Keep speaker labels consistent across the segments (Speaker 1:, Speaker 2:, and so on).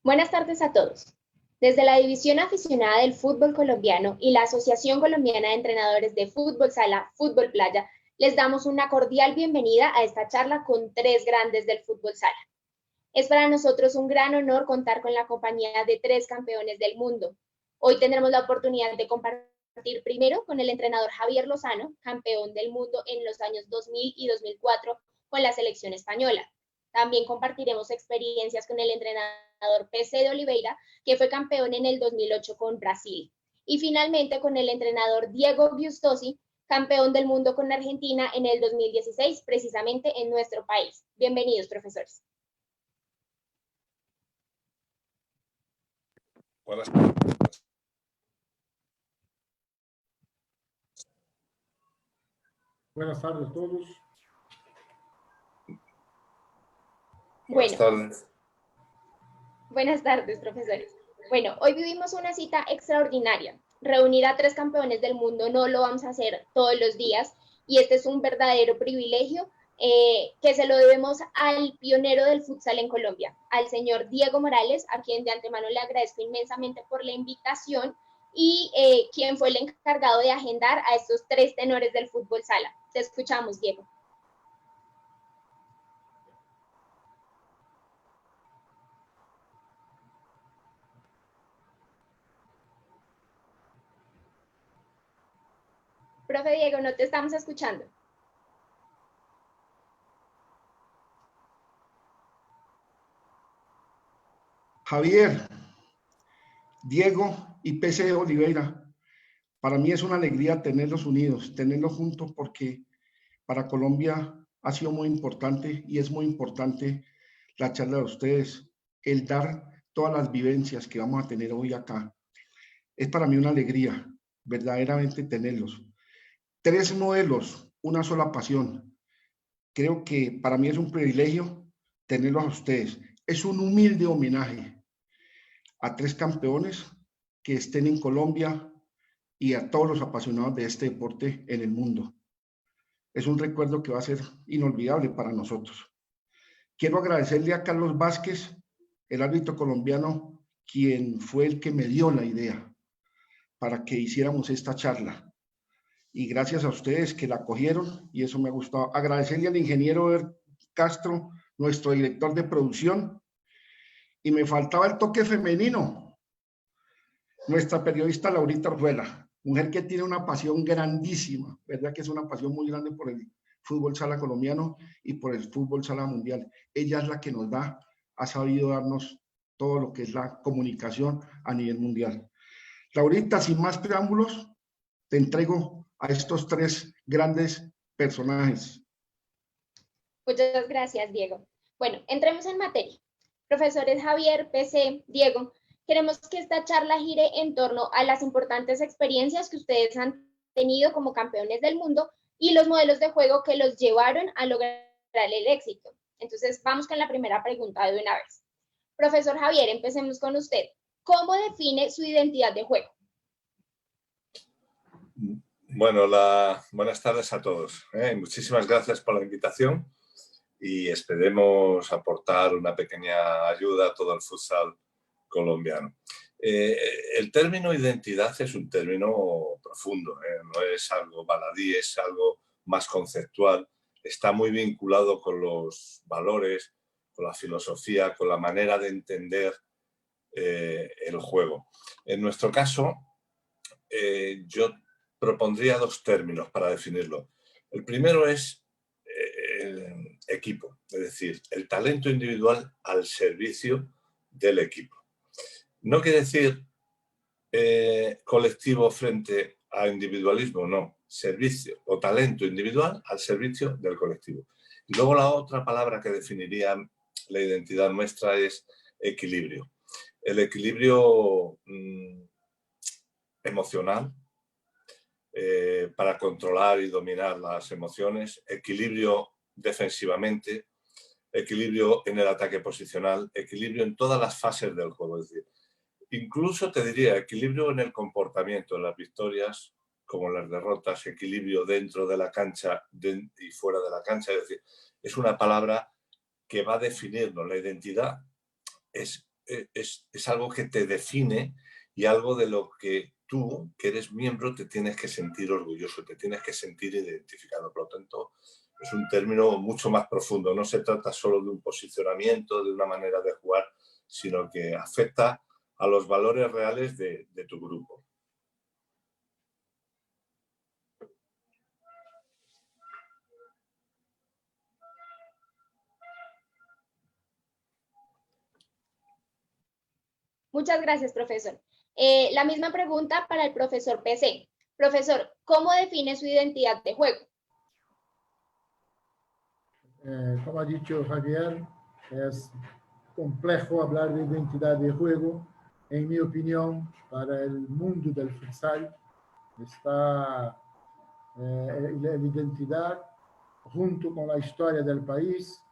Speaker 1: Buenas tardes a todos. Desde la División Aficionada del Fútbol Colombiano y la Asociación Colombiana de Entrenadores de Fútbol Sala, Fútbol Playa, les damos una cordial bienvenida a esta charla con tres grandes del fútbol sala. Es para nosotros un gran honor contar con la compañía de tres campeones del mundo. Hoy tendremos la oportunidad de compartir primero con el entrenador Javier Lozano, campeón del mundo en los años 2000 y 2004 con la selección española. También compartiremos experiencias con el entrenador PC de Oliveira, que fue campeón en el 2008 con Brasil. Y finalmente con el entrenador Diego Giustosi, campeón del mundo con Argentina en el 2016, precisamente en nuestro país. Bienvenidos, profesores.
Speaker 2: Buenas tardes.
Speaker 3: Buenas tardes a todos.
Speaker 2: Buenas tardes.
Speaker 1: Buenas tardes, profesores. Bueno, hoy vivimos una cita extraordinaria. Reunir a tres campeones del mundo no lo vamos a hacer todos los días y este es un verdadero privilegio que se lo debemos al pionero del futsal en Colombia, al señor Diego Morales, a quien de antemano le agradezco inmensamente por la invitación y quien fue el encargado de agendar a estos tres tenores del fútbol sala. Te escuchamos, Diego. Profe Diego, no te estamos escuchando.
Speaker 3: Javier, Diego y PC Oliveira, para mí es una alegría tenerlos unidos, tenerlos juntos porque para Colombia ha sido muy importante y es muy importante la charla de ustedes, el dar todas las vivencias que vamos a tener hoy acá. Es para mí una alegría verdaderamente tenerlos. Tres modelos, una sola pasión. Creo que para mí es un privilegio tenerlos a ustedes. Es un humilde homenaje a tres campeones que estén en Colombia y a todos los apasionados de este deporte en el mundo. Es un recuerdo que va a ser inolvidable para nosotros. Quiero agradecerle a Carlos Vázquez, el árbitro colombiano, quien fue el que me dio la idea para que hiciéramos esta charla. Y gracias a ustedes que la acogieron y eso me ha gustado. Agradecerle al ingeniero Castro, nuestro director de producción. Y me faltaba el toque femenino. Nuestra periodista Laurita Orjuela, mujer que tiene una pasión grandísima, ¿verdad? Que es una pasión muy grande por el fútbol sala colombiano y por el fútbol sala mundial. Ella es la que nos ha sabido darnos todo lo que es la comunicación a nivel mundial. Laurita, sin más preámbulos, te entrego a estos tres grandes personajes.
Speaker 1: Muchas gracias, Diego. Bueno, entremos en materia. Profesores Javier, PC, Diego, queremos que esta charla gire en torno a las importantes experiencias que ustedes han tenido como campeones del mundo y los modelos de juego que los llevaron a lograr el éxito. Entonces, vamos con la primera pregunta de una vez. Profesor Javier, empecemos con usted. ¿Cómo define su identidad de juego?
Speaker 2: Bueno, buenas tardes a todos. Muchísimas gracias por la invitación y esperemos aportar una pequeña ayuda a todo el futsal colombiano. El término identidad es un término profundo, no es algo baladí, es algo más conceptual. Está muy vinculado con los valores, con la filosofía, con la manera de entender el juego. En nuestro caso, yo propondría dos términos para definirlo. El primero es equipo, es decir, el talento individual al servicio del equipo. No quiere decir colectivo frente a individualismo, no, servicio o talento individual al servicio del colectivo. Y luego la otra palabra que definiría la identidad nuestra es equilibrio. El equilibrio emocional, para controlar y dominar las emociones, equilibrio defensivamente, equilibrio en el ataque posicional, equilibrio en todas las fases del juego. Es decir, incluso te diría equilibrio en el comportamiento, en las victorias como en las derrotas, equilibrio dentro de la cancha y fuera de la cancha. Es decir, es una palabra que va a definirnos. La identidad es es algo que te define y algo de lo que tú, que eres miembro, te tienes que sentir orgulloso, te tienes que sentir identificado. Por lo tanto, es un término mucho más profundo. No se trata solo de un posicionamiento, de una manera de jugar, sino que afecta a los valores reales de tu grupo.
Speaker 1: Muchas gracias, profesor. La misma pregunta para el profesor PC. Profesor, ¿cómo define su identidad de juego?
Speaker 4: Como ha dicho Javier, es complejo hablar de identidad de juego. En mi opinión, para el mundo del futsal, está la identidad junto con la historia del país,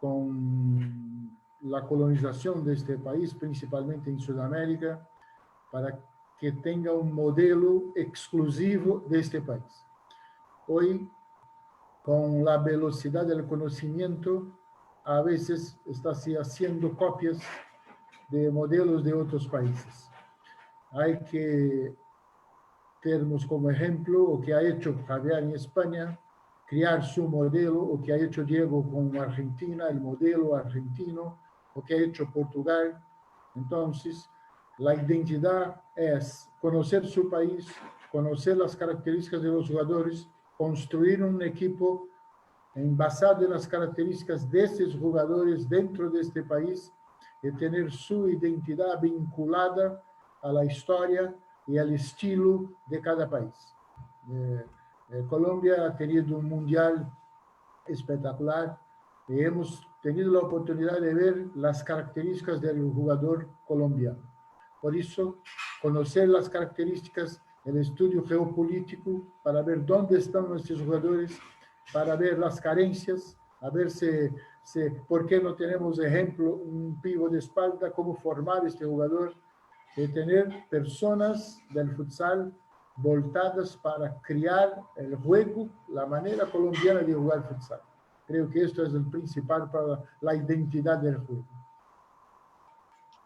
Speaker 4: con la colonización de este país, principalmente en Sudamérica, para que tenga un modelo exclusivo de este país. Hoy, con la velocidad del conocimiento, a veces está haciendo copias de modelos de otros países. Hay que termos como ejemplo o que ha hecho Javier en España, crear su modelo, o que ha hecho Diego con Argentina, el modelo argentino, o que ha hecho Portugal. Entonces, la identidad es conocer su país, conocer las características de los jugadores, construir un equipo basado en las características de estos jugadores dentro de este país y tener su identidad vinculada a la historia y al estilo de cada país. Colombia ha tenido un mundial espectacular y hemos tenido la oportunidad de ver las características del jugador colombiano. Por eso, conocer las características, el estudio geopolítico para ver dónde están nuestros jugadores, para ver las carencias, a ver por qué no tenemos ejemplo, un pívot de espalda, cómo formar este jugador, de tener personas del futsal voltadas para crear el juego, la manera colombiana de jugar futsal. Creo que esto es el principal para la identidad del juego.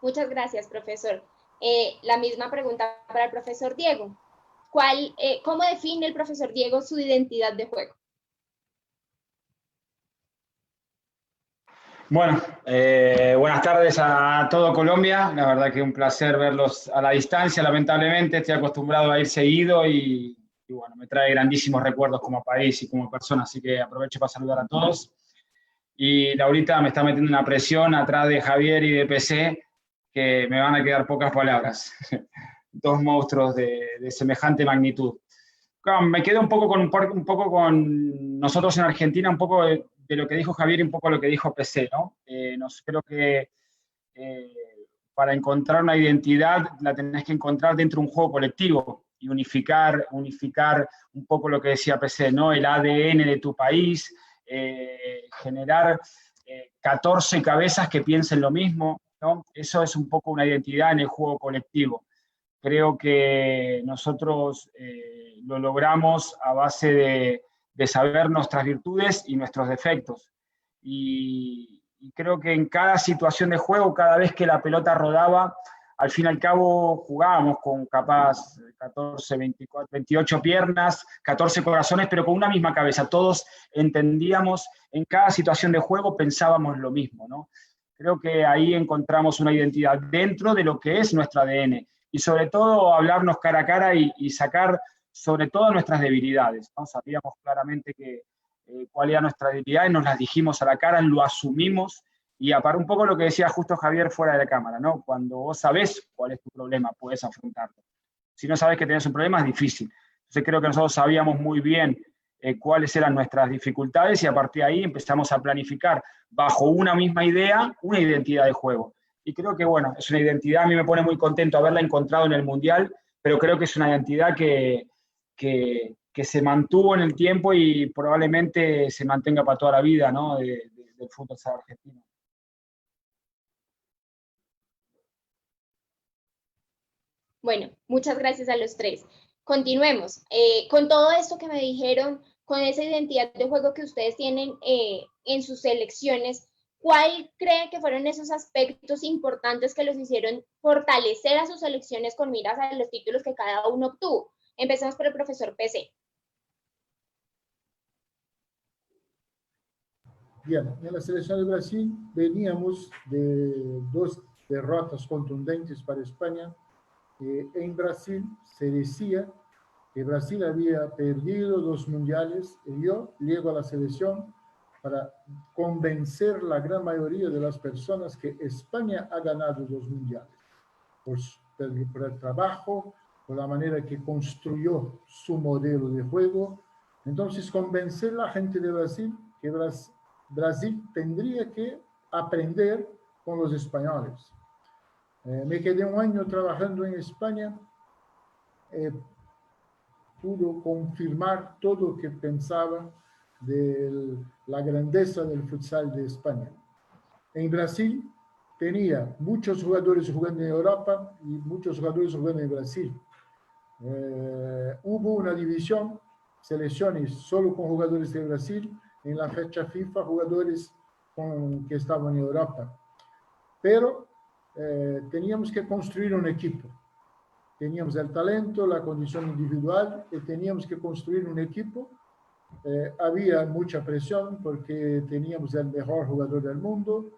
Speaker 1: Muchas gracias, profesor. La misma pregunta para el profesor Diego. ¿Cómo define el profesor Diego su identidad de juego?
Speaker 5: Bueno, buenas tardes a todo Colombia. La verdad que un placer verlos a la distancia. Lamentablemente estoy acostumbrado a ir seguido y bueno, me trae grandísimos recuerdos como país y como persona, así que aprovecho para saludar a todos. Y Laurita me está metiendo una presión atrás de Javier y de PC que me van a quedar pocas palabras. Dos monstruos de semejante magnitud. Me quedo un poco con nosotros en Argentina, un poco de lo que dijo Javier y un poco lo que dijo PC, ¿no? Creo que para encontrar una identidad la tenés que encontrar dentro de un juego colectivo y unificar un poco lo que decía PC, ¿no? El ADN de tu país, generar 14 cabezas que piensen lo mismo, ¿no? Eso es un poco una identidad en el juego colectivo. Creo que nosotros lo logramos a base de saber nuestras virtudes y nuestros defectos. Y creo que en cada situación de juego, cada vez que la pelota rodaba, al fin y al cabo jugábamos con capaz 14, 24, 28 piernas, 14 corazones, pero con una misma cabeza. Todos entendíamos, en cada situación de juego pensábamos lo mismo, ¿no? Creo que ahí encontramos una identidad dentro de lo que es nuestro ADN. Y sobre todo hablarnos cara a cara y sacar sobre todo nuestras debilidades, ¿no? Sabíamos claramente cuál era nuestra debilidad y nos las dijimos a la cara, lo asumimos y aparte un poco lo que decía justo Javier fuera de la cámara, ¿no? Cuando vos sabés cuál es tu problema, puedes afrontarlo. Si no sabés que tenés un problema, es difícil. Entonces creo que nosotros sabíamos muy bien cuáles eran nuestras dificultades y a partir de ahí empezamos a planificar bajo una misma idea, una identidad de juego. Y creo que, bueno, es una identidad, a mí me pone muy contento haberla encontrado en el Mundial, pero creo que es una identidad que se mantuvo en el tiempo y probablemente se mantenga para toda la vida, ¿no? del fútbol argentino.
Speaker 1: Bueno, muchas gracias a los tres. Continuemos. Con todo esto que me dijeron, con esa identidad de juego que ustedes tienen en sus selecciones, ¿cuál cree que fueron esos aspectos importantes que los hicieron fortalecer a sus selecciones con miras a los títulos que cada uno obtuvo? Empezamos por el profesor PC.
Speaker 4: Bien, en la selección de Brasil veníamos de 2 derrotas contundentes para España. En Brasil se decía que Brasil había perdido 2 mundiales y yo llego a la selección para convencer la gran mayoría de las personas que España ha ganado 2 mundiales por el trabajo, por la manera que construyó su modelo de juego. Entonces, convencer a la gente de Brasil que Brasil tendría que aprender con los españoles. Me quedé un año trabajando en España, pudo confirmar todo lo que pensaba de la grandeza del futsal de España. En Brasil tenía muchos jugadores jugando en Europa y muchos jugadores jugando en Brasil. Hubo una división, selecciones solo con jugadores de Brasil, en la fecha FIFA jugadores que estaban en Europa. Pero teníamos que construir un equipo. Teníamos el talento, la condición individual y teníamos que construir un equipo. Había mucha presión porque teníamos el mejor jugador del mundo,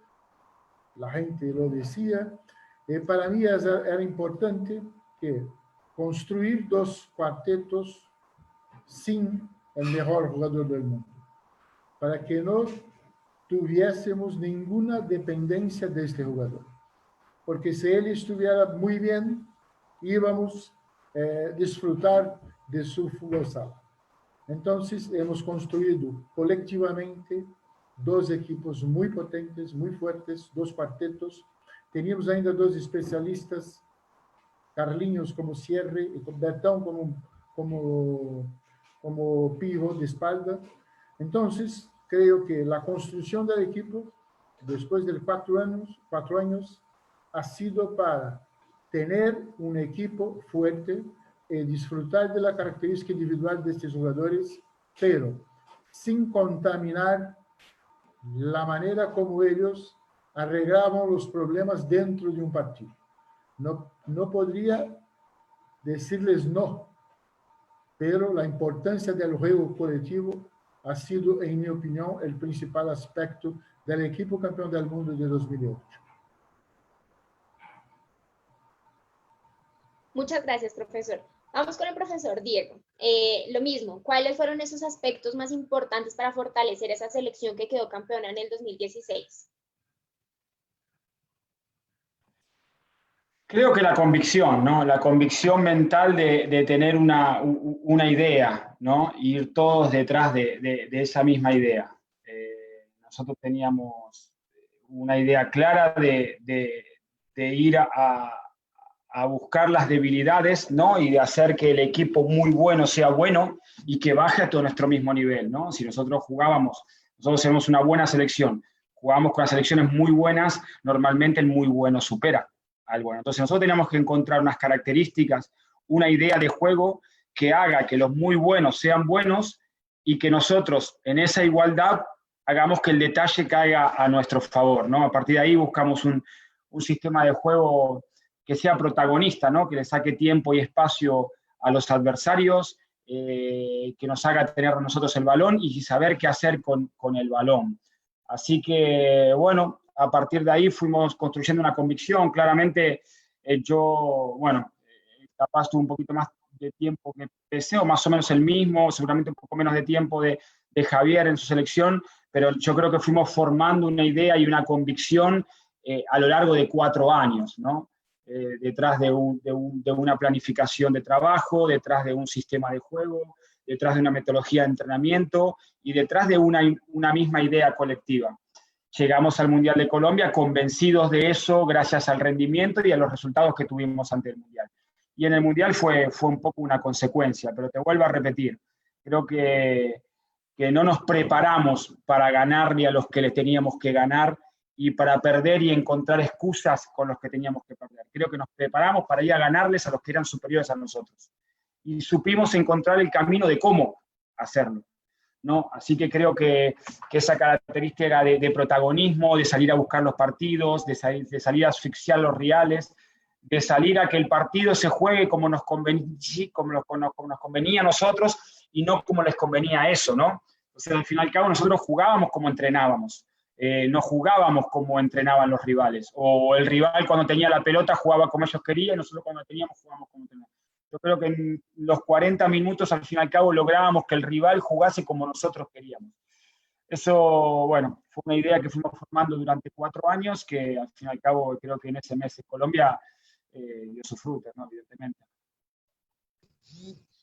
Speaker 4: la gente lo decía. Para mí era importante que construir 2 cuartetos sin el mejor jugador del mundo, para que no tuviésemos ninguna dependencia de este jugador. Porque si él estuviera muy bien, íbamos a disfrutar de su fútbol sala. Entonces, hemos construido colectivamente 2 equipos muy potentes, muy fuertes, 2 cuartetos. Teníamos ainda 2 especialistas, Carlinhos como cierre y Bertão como pivot de espalda. Entonces, creo que la construcción del equipo, después de 4 años, ha sido para tener un equipo fuerte y disfrutar de la característica individual de estos jugadores, pero sin contaminar la manera como ellos arreglaban los problemas dentro de un partido. No podría decirles no, pero la importancia del juego colectivo ha sido, en mi opinión, el principal aspecto del equipo campeón del mundo de 2008.
Speaker 1: Muchas gracias, profesor. Vamos con el profesor Diego. Lo mismo, ¿cuáles fueron esos aspectos más importantes para fortalecer esa selección que quedó campeona en el 2016?
Speaker 5: Creo que la convicción, ¿no? La convicción mental de tener una idea, ¿no? Ir todos detrás de esa misma idea. Nosotros teníamos una idea clara de ir a buscar las debilidades, ¿no? Y de hacer que el equipo muy bueno sea bueno y que baje a todo nuestro mismo nivel, ¿no? Si nosotros tenemos una buena selección, jugamos con las selecciones muy buenas, normalmente el muy bueno supera al bueno. Entonces nosotros teníamos que encontrar unas características, una idea de juego que haga que los muy buenos sean buenos y que nosotros en esa igualdad hagamos que el detalle caiga a nuestro favor, ¿no? A partir de ahí buscamos un sistema de juego que sea protagonista, ¿no? Que le saque tiempo y espacio a los adversarios, que nos haga tener nosotros el balón y saber qué hacer con el balón. Así que, bueno, a partir de ahí fuimos construyendo una convicción. Claramente capaz tuve un poquito más de tiempo que PC, o más o menos el mismo, seguramente un poco menos de tiempo de Javier en su selección, pero yo creo que fuimos formando una idea y una convicción a lo largo de 4 años, ¿no? Detrás de una planificación de trabajo, detrás de un sistema de juego, detrás de una metodología de entrenamiento y detrás de una misma idea colectiva. Llegamos al Mundial de Colombia convencidos de eso gracias al rendimiento y a los resultados que tuvimos ante el Mundial. Y en el Mundial fue un poco una consecuencia, pero te vuelvo a repetir, creo que no nos preparamos para ganarle a los que les teníamos que ganar y para perder y encontrar excusas con los que teníamos que perder. Creo que nos preparamos para ir a ganarles a los que eran superiores a nosotros. Y supimos encontrar el camino de cómo hacerlo. ¿no? Así que creo que esa característica de protagonismo, de salir a buscar los partidos, de salir a asfixiar los rivales, de salir a que el partido se juegue como nos convenía a nosotros y no como les convenía a eso, ¿no? O sea, al fin y al cabo nosotros jugábamos como entrenábamos, no jugábamos como entrenaban los rivales, o el rival cuando tenía la pelota jugaba como ellos querían y nosotros cuando teníamos jugábamos como entrenábamos. Yo creo que en los 40 minutos al fin y al cabo lográbamos que el rival jugase como nosotros queríamos. Eso, bueno, fue una idea que fuimos formando durante 4 años, que al fin y al cabo creo que en ese mes en Colombia dio sus frutos, ¿no? Evidentemente.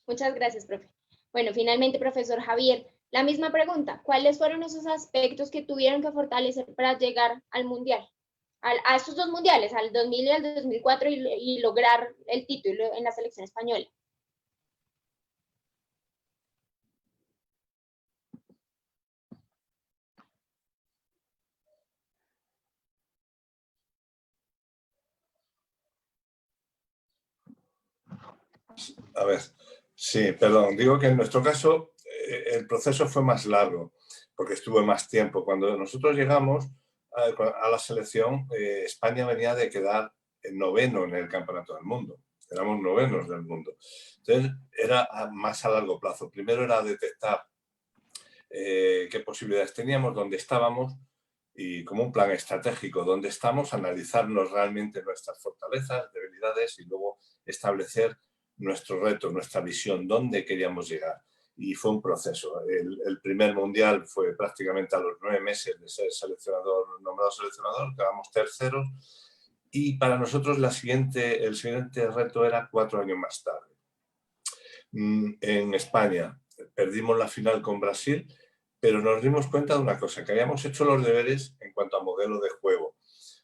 Speaker 1: Muchas gracias, profe. Bueno, finalmente, profesor Javier, la misma pregunta. ¿Cuáles fueron esos aspectos que tuvieron que fortalecer para llegar al Mundial? A estos 2 mundiales, al 2000 y al 2004, y lograr el título en la selección española.
Speaker 2: A ver, sí, perdón, digo que en nuestro caso el proceso fue más largo, porque estuve más tiempo. Cuando nosotros llegamos a la selección, España venía de quedar en 9º en el Campeonato del Mundo. Éramos 9º del mundo. Entonces, era más a largo plazo. Primero era detectar qué posibilidades teníamos, dónde estábamos, y como un plan estratégico, dónde estamos, analizarnos realmente nuestras fortalezas, debilidades, y luego establecer nuestro reto, nuestra visión, dónde queríamos llegar. Y fue un proceso. El primer mundial fue prácticamente a los 9 meses de ser nombrado seleccionador, quedamos terceros, y para nosotros el siguiente reto era 4 años más tarde. En España perdimos la final con Brasil, pero nos dimos cuenta de una cosa, que habíamos hecho los deberes en cuanto a modelo de juego.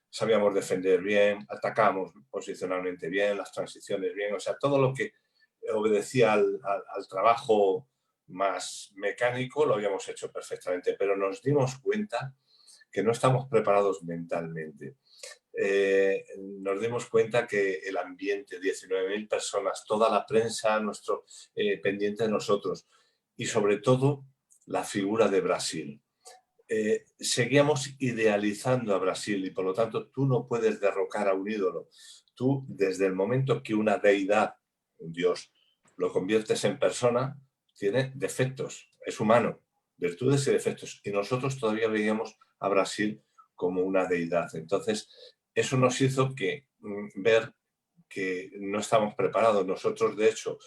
Speaker 2: Sabíamos defender bien, atacamos posicionalmente bien, las transiciones bien, o sea, todo lo que obedecía al trabajo más mecánico lo habíamos hecho perfectamente, pero nos dimos cuenta que no estamos preparados mentalmente. Nos dimos cuenta que el ambiente, 19.000 personas, toda la prensa pendiente de nosotros, y sobre todo la figura de Brasil. Seguíamos idealizando a Brasil, y por lo tanto tú no puedes derrocar a un ídolo. Tú, desde el momento que una deidad, un dios, lo conviertes en persona, tiene defectos, es humano, virtudes y defectos, y nosotros todavía veíamos a Brasil como una deidad. Entonces, eso nos hizo ver que no estamos preparados. Nosotros, de hecho,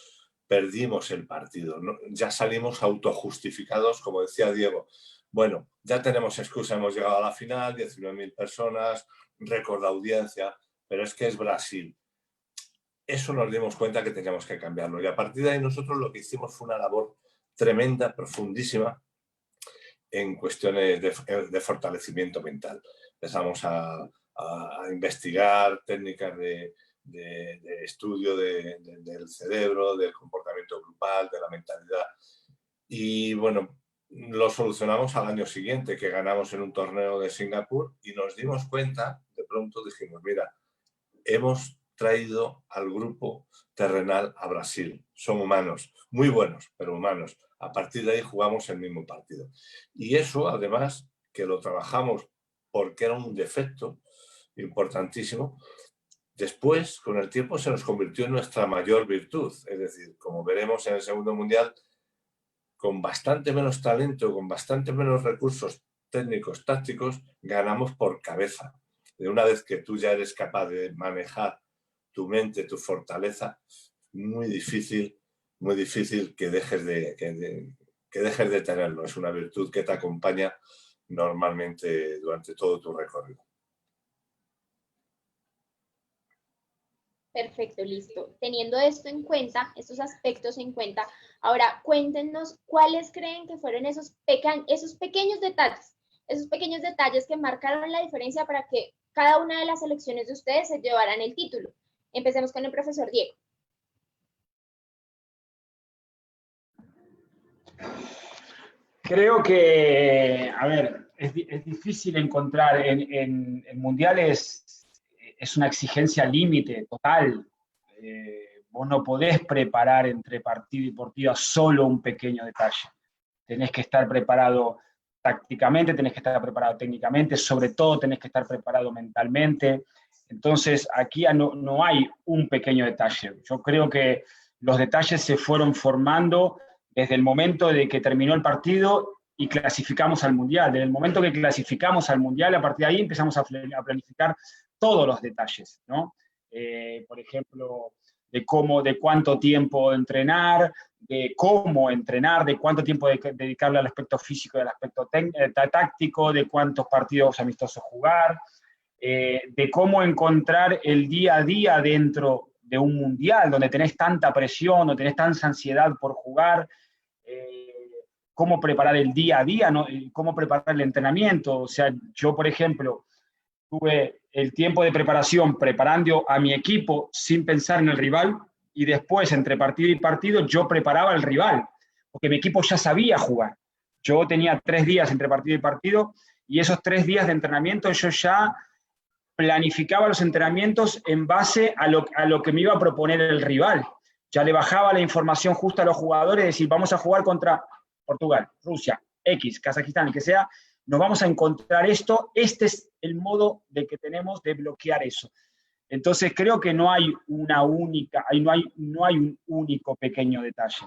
Speaker 2: perdimos el partido, ¿no? Ya salimos autojustificados, como decía Diego. Bueno, ya tenemos excusa, hemos llegado a la final, 19.000 personas, récord de audiencia, pero es que es Brasil. Eso nos dimos cuenta que teníamos que cambiarlo. Y a partir de ahí nosotros lo que hicimos fue una labor tremenda, profundísima, en cuestiones de fortalecimiento mental. Empezamos a investigar técnicas de estudio del cerebro, del comportamiento grupal, de la mentalidad. Y bueno, lo solucionamos al año siguiente, que ganamos en un torneo de Singapur, y nos dimos cuenta, de pronto dijimos, mira, hemos traído al grupo terrenal a Brasil. Son humanos, muy buenos, pero humanos. A partir de ahí jugamos el mismo partido. Y eso, además, que lo trabajamos porque era un defecto importantísimo, después, con el tiempo, se nos convirtió en nuestra mayor virtud. Es decir, como veremos en el segundo mundial, con bastante menos talento, con bastante menos recursos técnicos, tácticos, ganamos por cabeza. De una vez que tú ya eres capaz de manejar tu mente, tu fortaleza, muy difícil que dejes de tenerlo. Es una virtud que te acompaña normalmente durante todo tu recorrido.
Speaker 1: Perfecto, listo. Teniendo esto en cuenta, estos aspectos en cuenta, ahora cuéntenos cuáles creen que fueron esos pequeños detalles que marcaron la diferencia para que cada una de las selecciones de ustedes se llevaran el título. Empecemos con el profesor Diego.
Speaker 5: Creo que, a ver, es difícil encontrar en mundiales, es una exigencia límite total. Vos no podés preparar entre partido y partido solo un pequeño detalle. tenés que estar preparado tácticamente, tenés que estar preparado técnicamente, sobre todo tenés que estar preparado mentalmente. Entonces, aquí no hay un pequeño detalle. Yo creo que los detalles se fueron formando desde el momento de que terminó el partido y clasificamos al Mundial. Desde el momento que clasificamos al Mundial, a partir de ahí empezamos a planificar todos los detalles, ¿no? Por ejemplo, de cuánto tiempo entrenar, de cómo entrenar, de cuánto tiempo dedicarle al aspecto físico y al aspecto táctico, de cuántos partidos amistosos jugar, de cómo encontrar el día a día dentro de un mundial, donde tenés tanta presión, donde tenés tanta ansiedad por jugar, cómo preparar el día a día, ¿no? Cómo preparar el entrenamiento. O sea, yo, por ejemplo, tuve el tiempo de preparación preparando a mi equipo sin pensar en el rival, y después, entre partido y partido, yo preparaba al rival, porque mi equipo ya sabía jugar. Yo tenía 3 días entre partido y partido, y esos 3 días de entrenamiento yo ya planificaba los entrenamientos en base a lo que me iba a proponer el rival. Ya le bajaba la información justa a los jugadores, decir, vamos a jugar contra Portugal, Rusia, X, Kazajistán, el que sea, nos vamos a encontrar esto, este es el modo de que tenemos de bloquear eso. Entonces creo que no hay no hay un único pequeño detalle.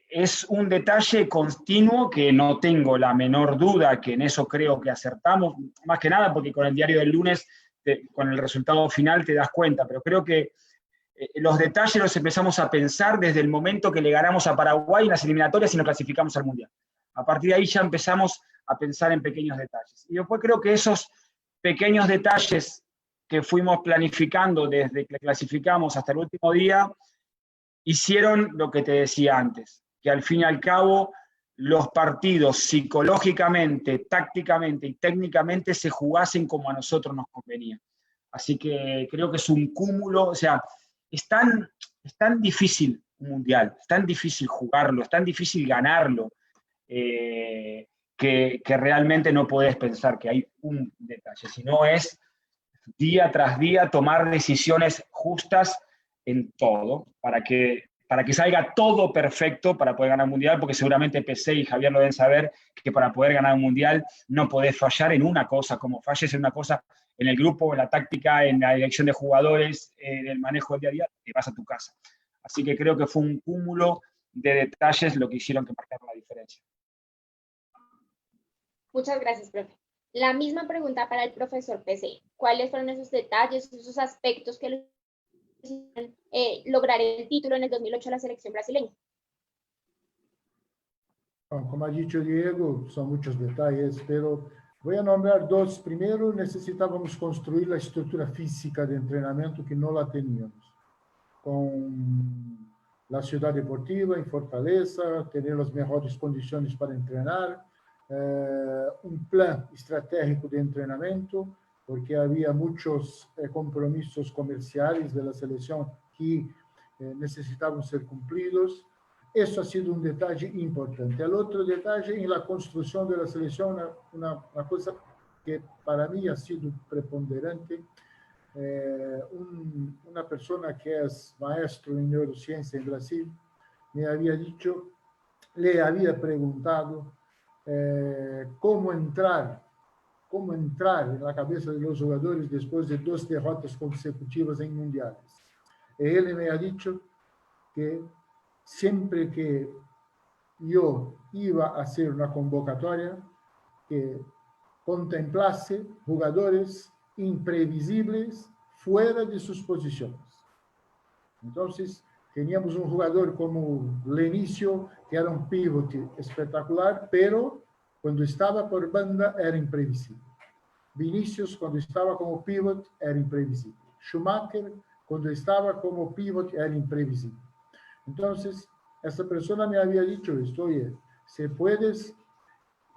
Speaker 5: Es un detalle continuo que no tengo la menor duda que en eso creo que acertamos, más que nada porque con el diario del lunes, con el resultado final te das cuenta, pero creo que los detalles los empezamos a pensar desde el momento que le ganamos a Paraguay en las eliminatorias y nos clasificamos al Mundial. A partir de ahí ya empezamos a pensar en pequeños detalles. Y después creo que esos pequeños detalles que fuimos planificando desde que clasificamos hasta el último día, hicieron lo que te decía antes, que al fin y al cabo los partidos psicológicamente, tácticamente y técnicamente se jugasen como a nosotros nos convenía. Así que creo que es un cúmulo, o sea, es tan difícil un mundial, es tan difícil jugarlo, es tan difícil ganarlo, que realmente no podés pensar que hay un detalle, sino es día tras día tomar decisiones justas en todo, para que salga todo perfecto para poder ganar un mundial, porque seguramente PC y Javier lo deben saber, que para poder ganar un mundial no podés fallar en una cosa, como falles en una cosa, en el grupo, en la táctica, en la elección de jugadores, en el manejo del día a día, te vas a tu casa. Así que creo que fue un cúmulo de detalles lo que hicieron que marcaron la diferencia.
Speaker 1: Muchas gracias, profe. La misma pregunta para el profesor PC. ¿Cuáles fueron esos detalles, esos aspectos que le hicieron lograr el título en el 2008 a la selección brasileña?
Speaker 4: Como ha dicho Diego, son muchos detalles, pero voy a nombrar 2. Primero, necesitábamos construir la estructura física de entrenamiento que no la teníamos. Con la ciudad deportiva en Fortaleza, tener las mejores condiciones para entrenar, un plan estratégico de entrenamiento, porque había muchos compromisos comerciales de la selección que necesitaban ser cumplidos. Eso ha sido un detalle importante. El otro detalle en la construcción de la selección, una cosa que para mí ha sido preponderante, una persona que es maestro en neurociencia en Brasil me había dicho, le había preguntado cómo entrar en la cabeza de los jugadores después de 2 derrotas consecutivas en mundiales. Él me ha dicho que siempre que yo iba a hacer una convocatoria, que contemplase jugadores imprevisibles fuera de sus posiciones. Entonces, teníamos un jugador como Lenicio, que era un pivote espectacular, pero cuando estaba por banda era imprevisible. Vinicius, cuando estaba como pivot, era imprevisible. Schumacher, cuando estaba como pivot, era imprevisible. Entonces, esta persona me había dicho esto, oye, si puedes,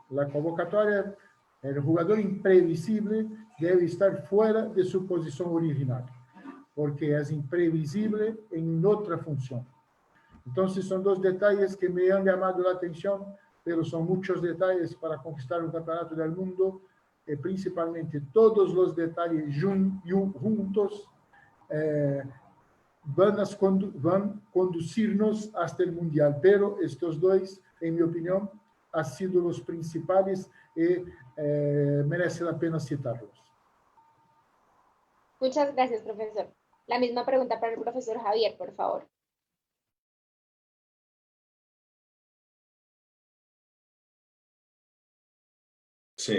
Speaker 4: la convocatoria, el jugador imprevisible debe estar fuera de su posición original, porque es imprevisible en otra función. Entonces, son 2 detalles que me han llamado la atención, pero son muchos detalles para conquistar un campeonato del mundo, principalmente todos los detalles juntos van a conducirnos hasta el mundial, pero estos 2 en mi opinión, han sido los principales y merece la pena citarlos.
Speaker 1: Muchas gracias, profesor. La misma pregunta para el profesor Javier, por favor.
Speaker 2: Sí,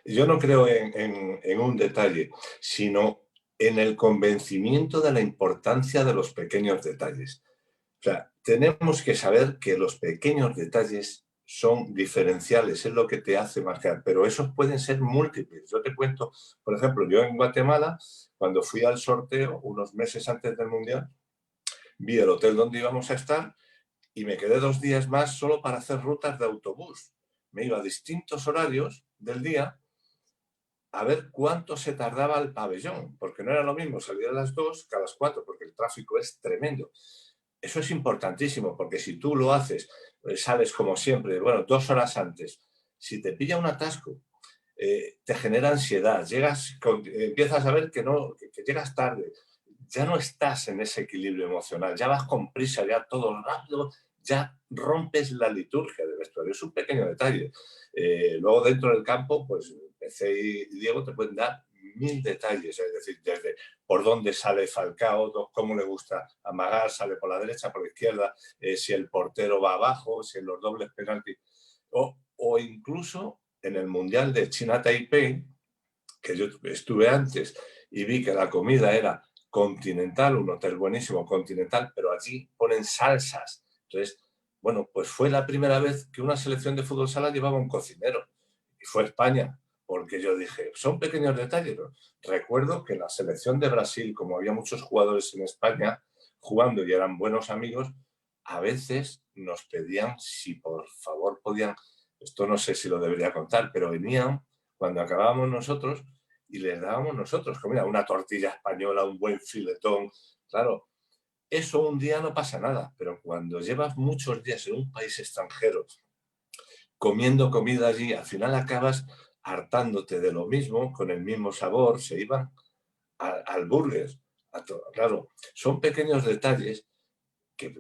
Speaker 2: yo no creo en un detalle, sino en el convencimiento de la importancia de los pequeños detalles. O sea, tenemos que saber que los pequeños detalles son diferenciales, es lo que te hace marcar, pero esos pueden ser múltiples. Yo te cuento, por ejemplo, yo en Guatemala, cuando fui al sorteo unos meses antes del Mundial, vi el hotel donde íbamos a estar y me quedé 2 días más solo para hacer rutas de autobús. Me iba a distintos horarios del día a ver cuánto se tardaba el pabellón, porque no era lo mismo salir a las 2 que a las 4, porque el tráfico es tremendo. Eso es importantísimo, porque si tú lo haces, sales como siempre, bueno, 2 horas antes, si te pilla un atasco, te genera ansiedad, empiezas a ver que llegas tarde, ya no estás en ese equilibrio emocional, ya vas con prisa, ya todo rápido, ya rompes la liturgia del vestuario. Es un pequeño detalle. Luego dentro del campo, pues PC y Diego te pueden dar 1000 detalles, es decir, desde por dónde sale Falcao, cómo le gusta amagar, sale por la derecha, por la izquierda, si el portero va abajo, si en los dobles penaltis, o incluso en el Mundial de China Taipei, que yo estuve antes y vi que la comida era continental, un hotel buenísimo, continental, pero allí ponen salsas. Entonces, bueno, pues fue la primera vez que una selección de fútbol sala llevaba un cocinero, y fue España, porque yo dije, son pequeños detalles, ¿no? Recuerdo que en la selección de Brasil, como había muchos jugadores en España jugando y eran buenos amigos, a veces nos pedían si por favor podían, esto no sé si lo debería contar, pero venían cuando acabábamos nosotros y les dábamos nosotros comida, una tortilla española, un buen filetón. Claro, eso un día no pasa nada, pero cuando llevas muchos días en un país extranjero comiendo comida allí, al final acabas hartándote de lo mismo, con el mismo sabor, se iban al burger. Claro, son pequeños detalles que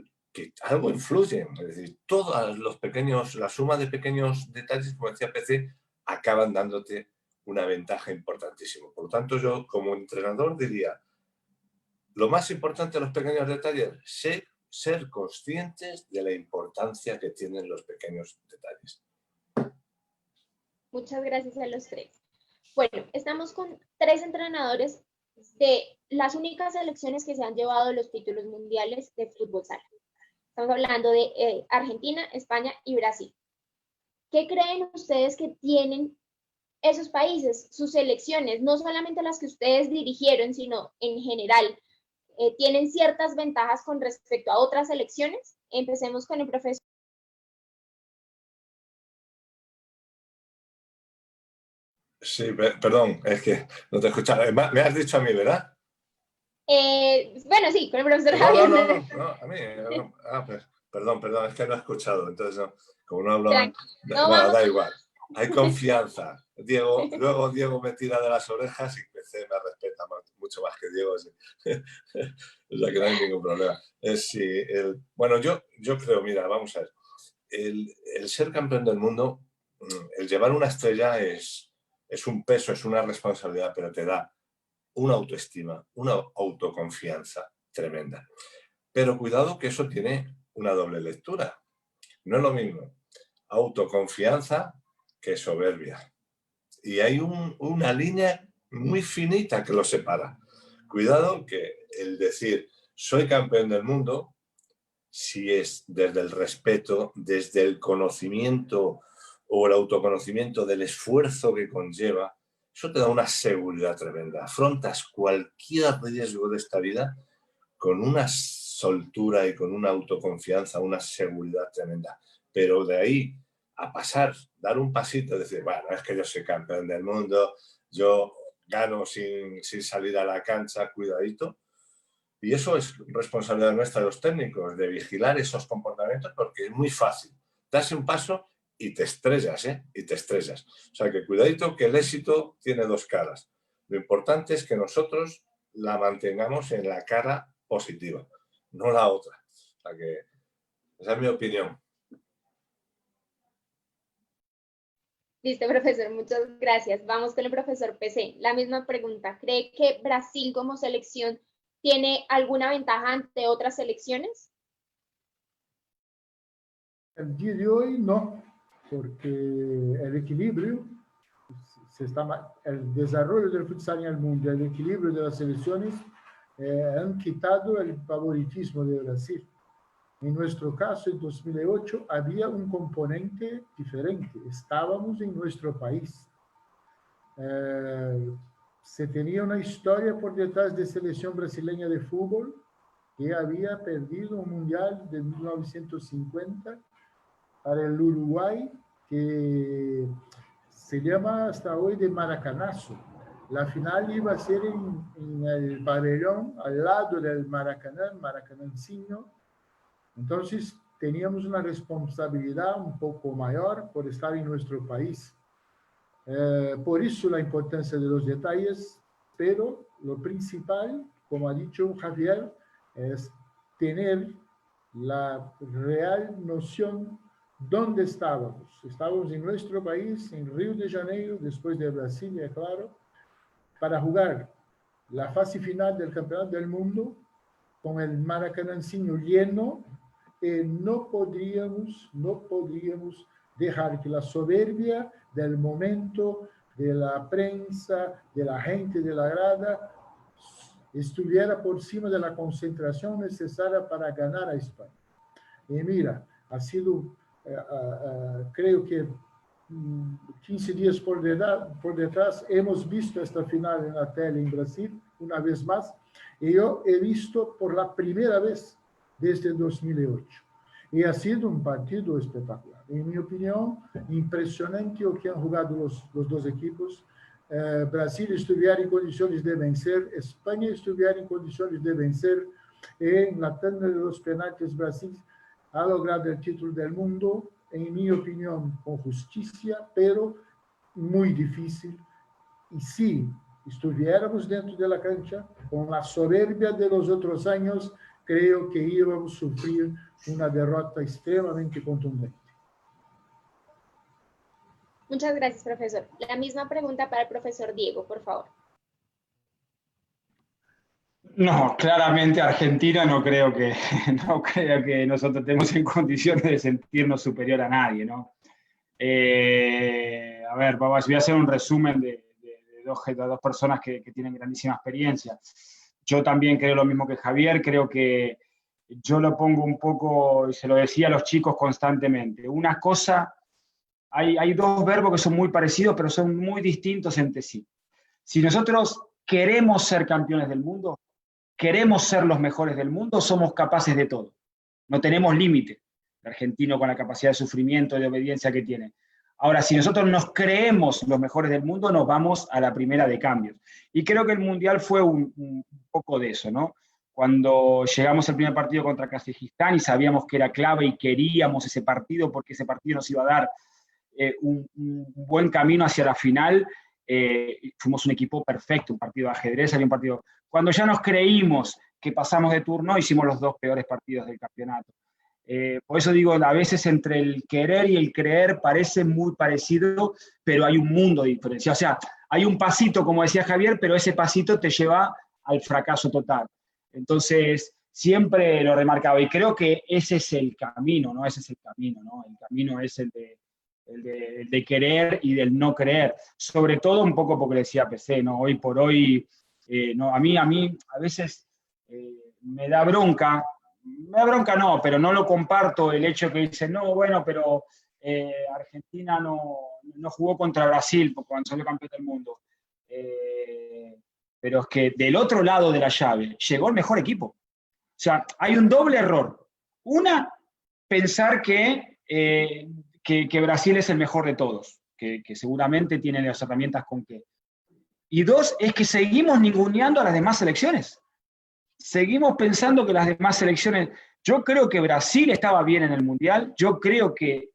Speaker 2: algo influyen. Es decir, todos los pequeños, la suma de pequeños detalles, como decía PC, acaban dándote una ventaja importantísima. Por lo tanto, yo como entrenador diría, lo más importante de los pequeños detalles, ser conscientes de la importancia que tienen los pequeños detalles.
Speaker 1: Muchas gracias a los tres. Bueno, estamos con 3 entrenadores de las únicas selecciones que se han llevado los títulos mundiales de fútbol sala. Estamos hablando de Argentina, España y Brasil. ¿Qué creen ustedes que tienen esos países, sus selecciones, no solamente las que ustedes dirigieron, sino en general? ¿Tienen ciertas ventajas con respecto a otras selecciones? Empecemos con el profesor.
Speaker 2: Sí, perdón, es que no te he escuchado. Me has dicho a mí, ¿verdad?
Speaker 1: Bueno, sí, con el profesor
Speaker 2: No,
Speaker 1: Javier.
Speaker 2: no, a mí. Pues, perdón, es que no he escuchado. Entonces, no, como no hablo,
Speaker 1: No
Speaker 2: bueno,
Speaker 1: vamos.
Speaker 2: da igual. Hay confianza. Luego Diego me tira de las orejas y PC me respeta mucho más que Diego. Sí. O sea que no hay ningún problema. Bueno, yo creo, mira, vamos a ver. El ser campeón del mundo, el llevar una estrella es un peso, es una responsabilidad, pero te da una autoestima, una autoconfianza tremenda. Pero cuidado que eso tiene una doble lectura. No es lo mismo autoconfianza que soberbia. Y hay una línea muy finita que lo separa. Cuidado que el decir soy campeón del mundo, si es desde el respeto, desde el conocimiento o el autoconocimiento del esfuerzo que conlleva, eso te da una seguridad tremenda. Afrontas cualquier riesgo de esta vida con una soltura y con una autoconfianza, una seguridad tremenda. Pero de ahí a pasar, dar un pasito, decir, bueno, es que yo soy campeón del mundo, yo gano sin salir a la cancha, cuidadito. Y eso es responsabilidad nuestra de los técnicos, de vigilar esos comportamientos, porque es muy fácil. Das un paso y te estrellas, ¿eh? Y te estrellas. O sea que cuidadito que el éxito tiene 2 caras. Lo importante es que nosotros la mantengamos en la cara positiva, no la otra. O sea que esa es mi opinión.
Speaker 1: Listo, profesor, muchas gracias. Vamos con el profesor PC. La misma pregunta. ¿Cree que Brasil como selección tiene alguna ventaja ante otras selecciones?
Speaker 4: El día de hoy no, porque el equilibrio, el desarrollo del futsal en el mundo, el equilibrio de las selecciones han quitado el favoritismo de Brasil. En nuestro caso, en 2008, había un componente diferente. Estábamos en nuestro país. Se tenía una historia por detrás de selección brasileña de fútbol que había perdido un mundial de 1950 para el Uruguay, que se llama hasta hoy de Maracanazo. La final iba a ser en el pabellón, al lado del Maracaná, Maracanãzinho. Entonces, teníamos una responsabilidad un poco mayor por estar en nuestro país. Por eso la importancia de los detalles, pero lo principal, como ha dicho Javier, es tener la real noción dónde estábamos. Estábamos en nuestro país, en Río de Janeiro, después de Brasilia, claro, para jugar la fase final del Campeonato del Mundo con el Maracanãzinho lleno, y no podríamos dejar que la soberbia del momento, de la prensa, de la gente de la grada, estuviera por encima de la concentración necesaria para ganar a España. Y mira, ha sido, creo que 15 días por detrás, hemos visto esta final en la tele en Brasil, una vez más, y yo he visto por la primera vez desde 2008. Y ha sido un partido espectacular. En mi opinión, impresionante lo que han jugado los dos equipos. Brasil estuviera en condiciones de vencer, España estuviera en condiciones de vencer. En la tanda de los penaltis, Brasil ha logrado el título del mundo, en mi opinión, con justicia, pero muy difícil. Y si estuviéramos dentro de la cancha, con la soberbia de los otros años, creo que íbamos a sufrir una derrota extremadamente contundente.
Speaker 1: Muchas gracias, profesor. La misma pregunta para el profesor Diego, por favor.
Speaker 5: No, claramente Argentina no creo que nosotros estemos en condiciones de sentirnos superior a nadie, ¿no? A ver, voy a hacer un resumen de dos personas que tienen grandísima experiencia. Yo también creo lo mismo que Javier, creo que yo lo pongo un poco, y se lo decía a los chicos constantemente, una cosa, hay dos verbos que son muy parecidos, pero son muy distintos entre sí. Si nosotros queremos ser campeones del mundo, queremos ser los mejores del mundo, somos capaces de todo. No tenemos límite. El argentino con la capacidad de sufrimiento y de obediencia que tiene. Ahora, si nosotros nos creemos los mejores del mundo, nos vamos a la primera de cambios. Y creo que el Mundial fue un poco de eso, ¿no? Cuando llegamos al primer partido contra Kazajistán y sabíamos que era clave y queríamos ese partido porque ese partido nos iba a dar un buen camino hacia la final, fuimos un equipo perfecto, un partido de ajedrez, había un partido... Cuando ya nos creímos que pasamos de turno, hicimos los dos peores partidos del campeonato. Por eso digo, a veces entre el querer y el creer parece muy parecido, pero hay un mundo de diferencia. O sea, hay un pasito, como decía Javier, pero ese pasito te lleva al fracaso total. Entonces, siempre lo remarcaba, y creo que ese es el camino, ¿no? Ese es el camino, ¿no? El camino es el de querer y del no creer. Sobre todo un poco porque decía PC, ¿no? Hoy por hoy, no, a mí a veces me da bronca no, pero no lo comparto el hecho que dicen, no, bueno, pero Argentina no jugó contra Brasil cuando salió campeón del mundo. Pero es que del otro lado de la llave llegó el mejor equipo. O sea, hay un doble error. Una, pensar que Brasil es el mejor de todos, que seguramente tiene las herramientas con qué. Y dos, es que seguimos ninguneando a las demás selecciones. Seguimos pensando que las demás selecciones... Yo creo que Brasil estaba bien en el Mundial, yo creo que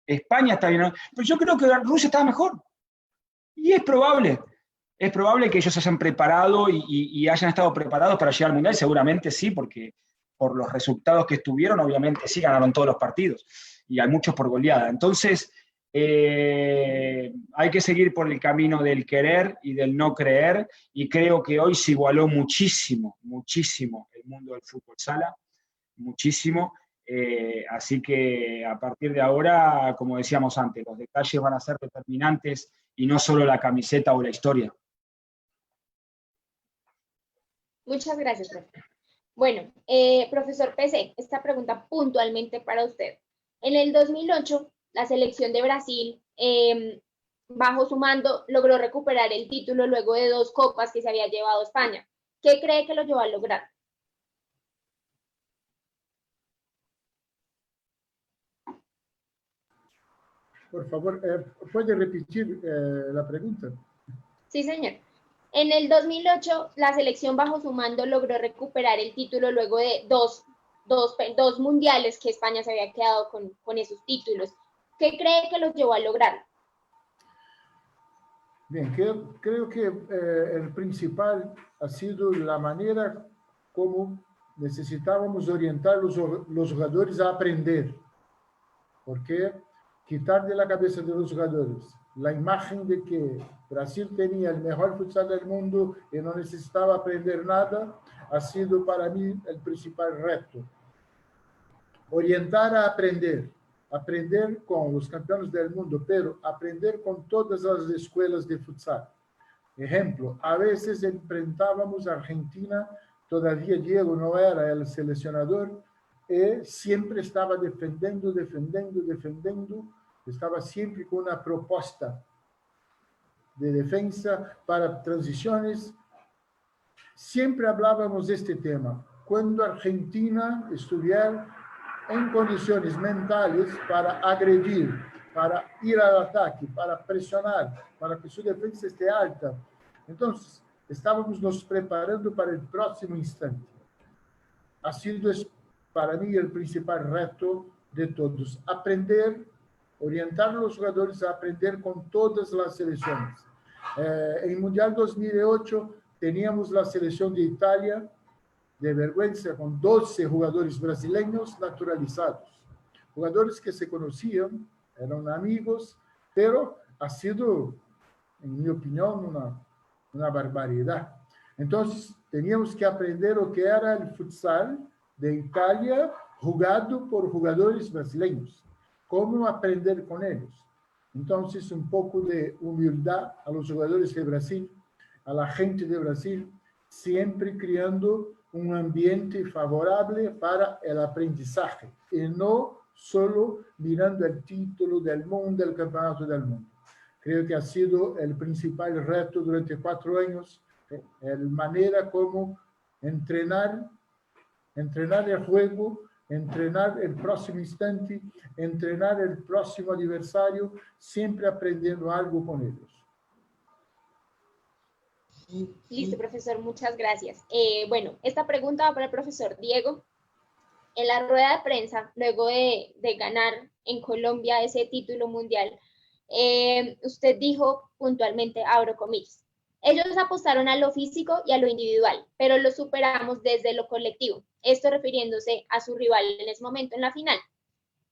Speaker 5: España está bien, pero yo creo que Rusia estaba mejor. Y es probable que ellos se hayan preparado y hayan estado preparados para llegar al Mundial, seguramente sí, porque por los resultados que estuvieron, obviamente sí, ganaron todos los partidos, y hay muchos por goleada. Entonces, hay que seguir por el camino del querer y del no creer, y creo que hoy se igualó muchísimo, muchísimo el mundo del fútbol sala, muchísimo. Así que a partir de ahora, como decíamos antes, los detalles van a ser determinantes y no solo la camiseta o la historia.
Speaker 1: Muchas gracias, profe. Bueno, profesor PC, esta pregunta puntualmente para usted. En el 2008, la selección de Brasil, bajo su mando, logró recuperar el título luego de 2 copas que se había llevado España. ¿Qué cree que lo llevó a lograr?
Speaker 4: Por favor, ¿puede repetir la pregunta?
Speaker 1: Sí, señor. En el 2008, la selección bajo su mando logró recuperar el título luego de dos mundiales que España se había quedado con esos títulos. ¿Qué cree que los llevó a lograrlo?
Speaker 4: Bien, creo que el principal ha sido la manera como necesitábamos orientar los jugadores a aprender. Porque quitar de la cabeza de los jugadores la imagen de que Brasil tenía el mejor futsal del mundo y no necesitaba aprender nada, ha sido para mí el principal reto. Orientar a aprender con los campeones del mundo, pero aprender con todas las escuelas de futsal. Ejemplo, a veces enfrentábamos a Argentina, todavía Diego no era el seleccionador, y siempre estaba defendiendo, estaba siempre con una propuesta de defensa para transiciones. Siempre hablábamos de este tema. Cuando Argentina estuviera en condiciones mentales para agredir, para ir al ataque, para presionar, para que su defensa esté alta. Entonces, estábamos nos preparando para el próximo instante. Ha sido para mí el principal reto de todos. Aprender, orientar a los jugadores a aprender con todas las selecciones. En el Mundial 2008 teníamos la selección de Italia, de vergüenza, con 12 jugadores brasileños naturalizados. Jugadores que se conocían, eran amigos, pero ha sido, en mi opinión, una barbaridad. Entonces, teníamos que aprender lo que era el futsal de Italia jugado por jugadores brasileños. Cómo aprender con ellos. Entonces, un poco de humildad a los jugadores de Brasil, a la gente de Brasil, siempre creando un ambiente favorable para el aprendizaje y no solo mirando el título del mundo, el campeonato del mundo. Creo que ha sido el principal reto durante 4 años, la manera como entrenar el juego, entrenar el próximo instante, entrenar el próximo adversario, siempre aprendiendo algo con ellos.
Speaker 1: Listo, profesor, muchas gracias. Bueno, esta pregunta va para el profesor Diego. En la rueda de prensa, luego de ganar en Colombia ese título mundial, usted dijo puntualmente, abro comillas, ellos apostaron a lo físico y a lo individual, pero lo superamos desde lo colectivo. Esto refiriéndose a su rival en ese momento en la final.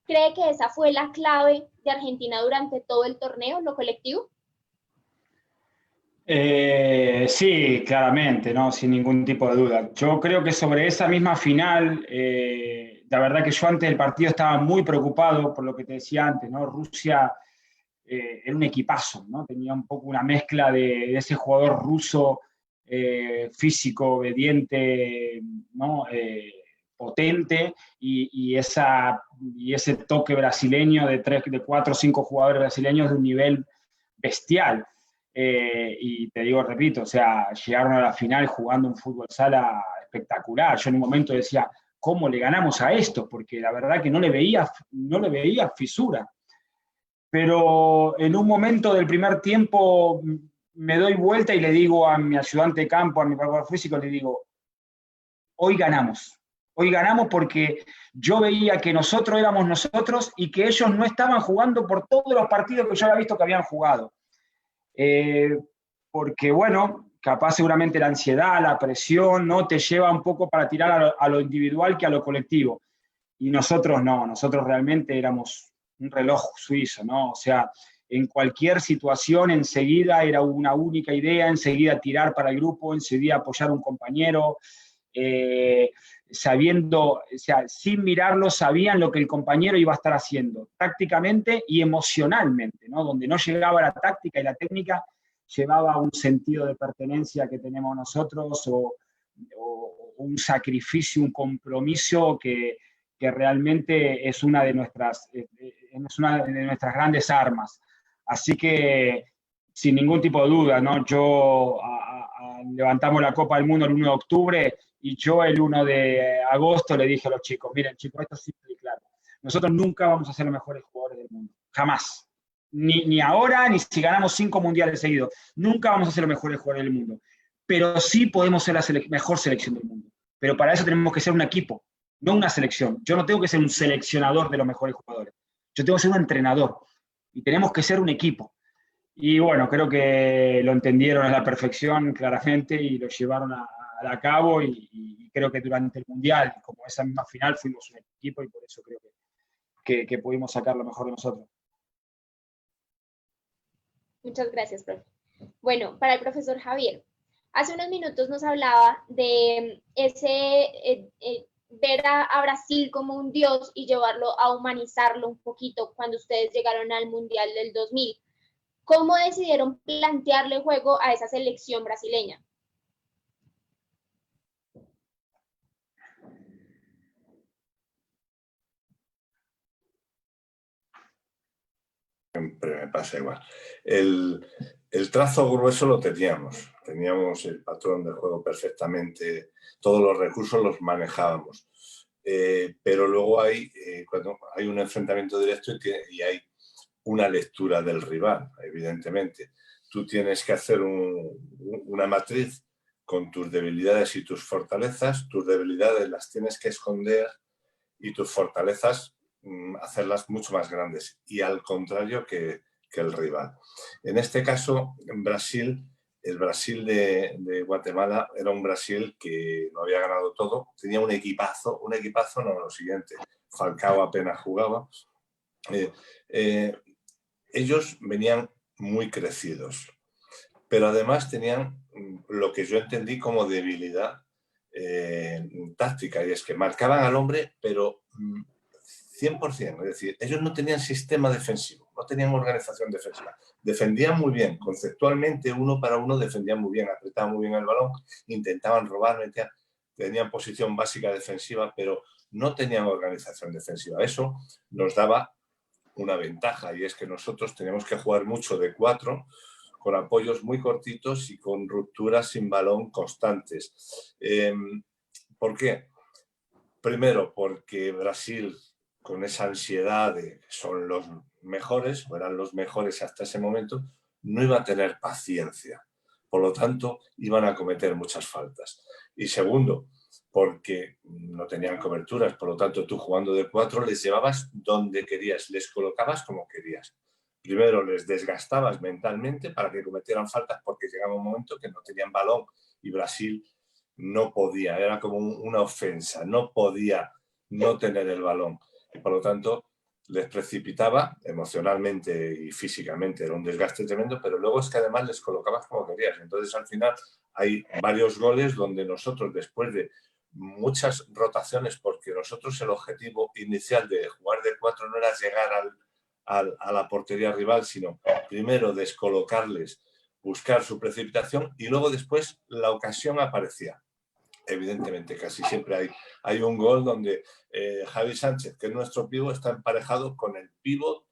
Speaker 1: ¿Cree que esa fue la clave de Argentina durante todo el torneo, lo colectivo?
Speaker 5: Sí, claramente, ¿no? Sin ningún tipo de duda. Yo creo que sobre esa misma final, la verdad que yo antes del partido estaba muy preocupado por lo que te decía antes, ¿no? Rusia era un equipazo, ¿no? Tenía un poco una mezcla de ese jugador ruso físico, obediente, ¿no? Potente y ese toque brasileño de 4 o 5 jugadores brasileños de un nivel bestial. Y te digo, repito, o sea, llegaron a la final jugando un fútbol sala espectacular. Yo en un momento decía, ¿cómo le ganamos a esto? Porque la verdad que no le veía fisura. Pero en un momento del primer tiempo me doy vuelta y le digo a mi ayudante de campo, a mi preparador físico, le digo, hoy ganamos porque yo veía que nosotros éramos nosotros y que ellos no estaban jugando por todos los partidos que yo había visto que habían jugado. Porque bueno, capaz seguramente la ansiedad, la presión, ¿no? Te lleva un poco para tirar a lo individual que a lo colectivo. Y nosotros no, nosotros realmente éramos reloj suizo, ¿no? O sea, en cualquier situación enseguida era una única idea, enseguida tirar para el grupo, enseguida apoyar a un compañero, sabiendo, o sea, sin mirarlo, sabían lo que el compañero iba a estar haciendo, tácticamente y emocionalmente, ¿no? Donde no llegaba la táctica y la técnica, llevaba un sentido de pertenencia que tenemos nosotros o un sacrificio, un compromiso que realmente es una de nuestras grandes armas. Así que, sin ningún tipo de duda, ¿no? Levantamos la Copa del Mundo el 1 de octubre y yo el 1 de agosto le dije a los chicos, miren chicos, esto es simple y claro. Nosotros nunca vamos a ser los mejores jugadores del mundo, jamás. Ni ahora, ni si ganamos 5 mundiales seguidos. Nunca vamos a ser los mejores jugadores del mundo. Pero sí podemos ser la mejor selección del mundo. Pero para eso tenemos que ser un equipo, no una selección. Yo no tengo que ser un seleccionador de los mejores jugadores. Yo tengo que ser un entrenador. Y tenemos que ser un equipo. Y bueno, creo que lo entendieron a la perfección, claramente, y lo llevaron a cabo. Y creo que durante el Mundial, como esa misma final, fuimos un equipo y por eso creo que pudimos sacar lo mejor de nosotros.
Speaker 1: Muchas gracias, profe. Bueno, para el profesor Javier, hace unos minutos nos hablaba de ver a Brasil como un dios y llevarlo a humanizarlo un poquito cuando ustedes llegaron al Mundial del 2000. ¿Cómo decidieron plantearle juego a esa selección brasileña?
Speaker 2: Siempre me pasa igual. El trazo grueso lo teníamos el patrón de juego perfectamente, todos los recursos los manejábamos. Pero luego cuando hay un enfrentamiento directo y hay una lectura del rival, evidentemente. Tú tienes que hacer una matriz con tus debilidades y tus fortalezas. Tus debilidades las tienes que esconder y tus fortalezas hacerlas mucho más grandes, y al contrario que el rival. En este caso, en Brasil, el Brasil de Guatemala era un Brasil que lo había ganado todo, tenía un equipazo, no, lo siguiente, Falcao apenas jugaba. Ellos venían muy crecidos, pero además tenían lo que yo entendí como debilidad táctica, y es que marcaban al hombre, pero 100%, es decir, ellos no tenían sistema defensivo, no tenían organización defensiva, defendían muy bien, conceptualmente uno para uno defendían muy bien, apretaban muy bien el balón, intentaban robar, tenían posición básica defensiva, pero no tenían organización defensiva. Eso nos daba una ventaja, y es que nosotros teníamos que jugar mucho de 4, con apoyos muy cortitos y con rupturas sin balón constantes. ¿Por qué? Primero, porque Brasil, con esa ansiedad de que son los mejores, o eran los mejores hasta ese momento, no iba a tener paciencia. Por lo tanto, iban a cometer muchas faltas. Y segundo, porque no tenían coberturas, por lo tanto, tú jugando de 4 les llevabas donde querías, les colocabas como querías. Primero les desgastabas mentalmente para que cometieran faltas, porque llegaba un momento que no tenían balón y Brasil no podía, era como una ofensa, no podía no tener el balón. Y por lo tanto, les precipitaba emocionalmente y físicamente, era un desgaste tremendo, pero luego es que además les colocabas como querías. Entonces, al final, hay varios goles donde nosotros, después de muchas rotaciones, porque nosotros el objetivo inicial de jugar de 4 no era llegar a la portería rival, sino primero descolocarles, buscar su precipitación, y luego después la ocasión aparecía. Evidentemente, casi siempre hay un gol donde Javi Sánchez, que es nuestro pívot, está emparejado con el pívot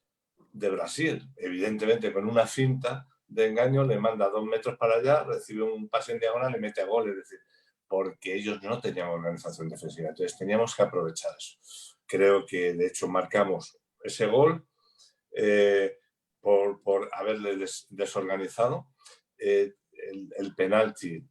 Speaker 2: de Brasil. Evidentemente, con una finta de engaño le manda 2 metros para allá, recibe un pase en diagonal y mete a gol. Es decir, porque ellos no tenían organización defensiva. Entonces teníamos que aprovechar eso. Creo que, de hecho, marcamos ese gol por haberle desorganizado. El penalti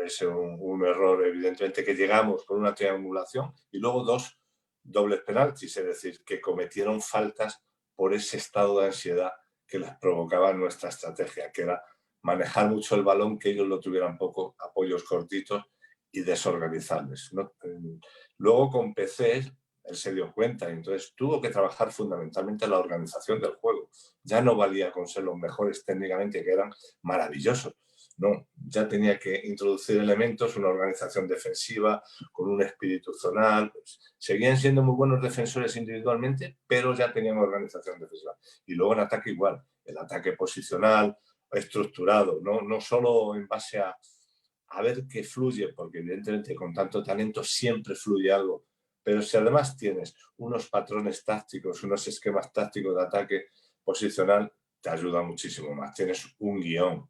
Speaker 2: es un error, evidentemente, que llegamos con una triangulación, y luego 2 dobles penaltis, es decir, que cometieron faltas por ese estado de ansiedad que les provocaba nuestra estrategia, que era manejar mucho el balón, que ellos lo tuvieran poco, apoyos cortitos y desorganizarles, ¿no? Luego con PC Él se dio cuenta y entonces tuvo que trabajar fundamentalmente en la organización del juego. Ya no valía con ser los mejores técnicamente, que eran maravillosos. No, ya tenía que introducir elementos, una organización defensiva con un espíritu zonal. Pues, seguían siendo muy buenos defensores individualmente, pero ya tenían organización defensiva. Y luego en ataque igual, el ataque posicional, estructurado, no solo en base a ver qué fluye, porque evidentemente con tanto talento siempre fluye algo. Pero si además tienes unos patrones tácticos, unos esquemas tácticos de ataque posicional, te ayuda muchísimo más. Tienes un guión.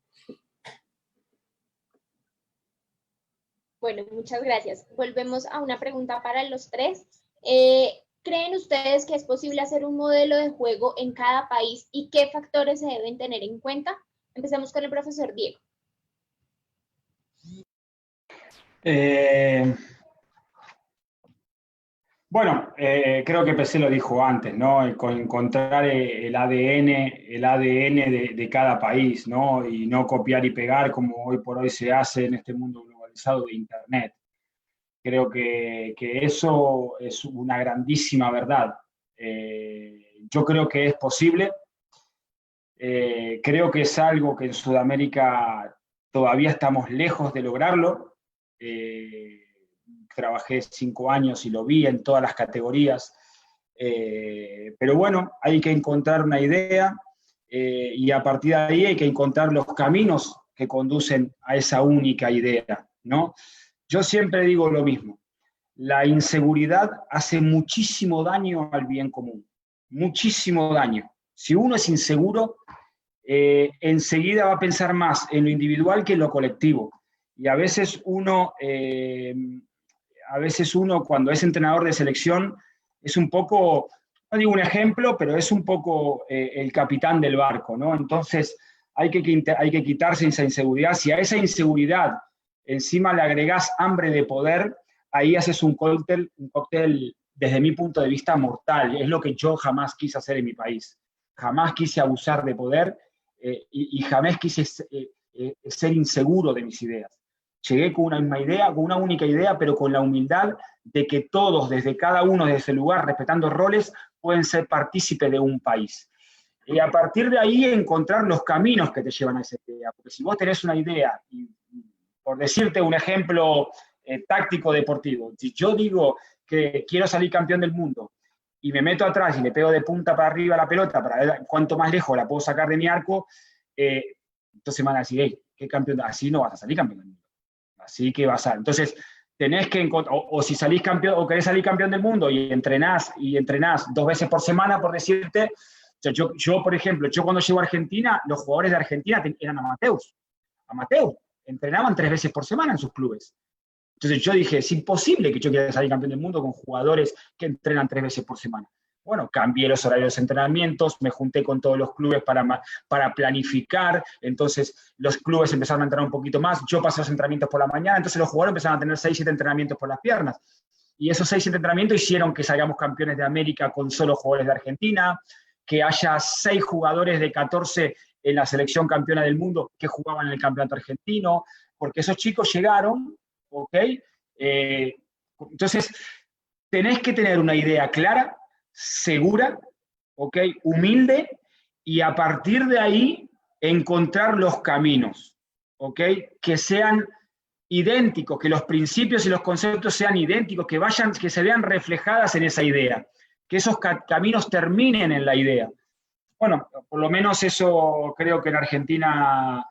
Speaker 1: Bueno, muchas gracias. Volvemos a una pregunta para los tres. ¿Creen ustedes que es posible hacer un modelo de juego en cada país y qué factores se deben tener en cuenta? Empecemos con el profesor Diego.
Speaker 5: Bueno, creo que PC lo dijo antes, ¿no? Encontrar el ADN de cada país, ¿no? Y no copiar y pegar como hoy por hoy se hace en este mundo globalizado de Internet. Creo que eso es una grandísima verdad. Yo creo que es posible. Creo que es algo que en Sudamérica todavía estamos lejos de lograrlo. Trabajé 5 años y lo vi en todas las categorías. Pero bueno, hay que encontrar una idea y a partir de ahí hay que encontrar los caminos que conducen a esa única idea, ¿no? Yo siempre digo lo mismo. La inseguridad hace muchísimo daño al bien común. Muchísimo daño. Si uno es inseguro, enseguida va a pensar más en lo individual que en lo colectivo. Y a veces uno cuando es entrenador de selección es un poco, no digo un ejemplo, pero es un poco el capitán del barco, ¿no? Entonces hay que quitarse esa inseguridad. Si a esa inseguridad encima le agregás hambre de poder, ahí haces un cóctel desde mi punto de vista mortal. Es lo que yo jamás quise hacer en mi país. Jamás quise abusar de poder y jamás quise ser inseguro de mis ideas. Llegué con una misma idea, con una única idea, pero con la humildad de que todos, desde cada uno, desde ese lugar, respetando roles, pueden ser partícipes de un país. Y a partir de ahí encontrar los caminos que te llevan a esa idea. Porque si vos tenés una idea, y por decirte un ejemplo táctico deportivo, si yo digo que quiero salir campeón del mundo y me meto atrás y le pego de punta para arriba la pelota para ver cuánto más lejos la puedo sacar de mi arco, entonces me van a decir, hey, ¿qué campeón? Así no vas a salir campeón del mundo. Así que vas a... Entonces, tenés que encontrar, o si salís campeón, o querés salir campeón del mundo y entrenás 2 veces por semana, por decirte, yo, por ejemplo, cuando llego a Argentina, los jugadores de Argentina eran amateurs, entrenaban 3 veces por semana en sus clubes. Entonces yo dije, es imposible que yo quiera salir campeón del mundo con jugadores que entrenan 3 veces por semana. Bueno, cambié los horarios de entrenamientos, me junté con todos los clubes para planificar, entonces los clubes empezaron a entrenar un poquito más, yo pasé los entrenamientos por la mañana, entonces los jugadores empezaron a tener 6, 7 entrenamientos por las piernas. Y esos 6, 7 entrenamientos hicieron que salgamos campeones de América con solo jugadores de Argentina, que haya 6 jugadores de 14 en la selección campeona del mundo que jugaban en el campeonato argentino, porque esos chicos llegaron, ¿ok? Entonces, tenés que tener una idea clara, segura, ¿ok? Humilde, y a partir de ahí encontrar los caminos, ¿ok? Que sean idénticos, que los principios y los conceptos sean idénticos, que se vean reflejadas en esa idea, que esos caminos terminen en la idea. Bueno, por lo menos eso creo que en Argentina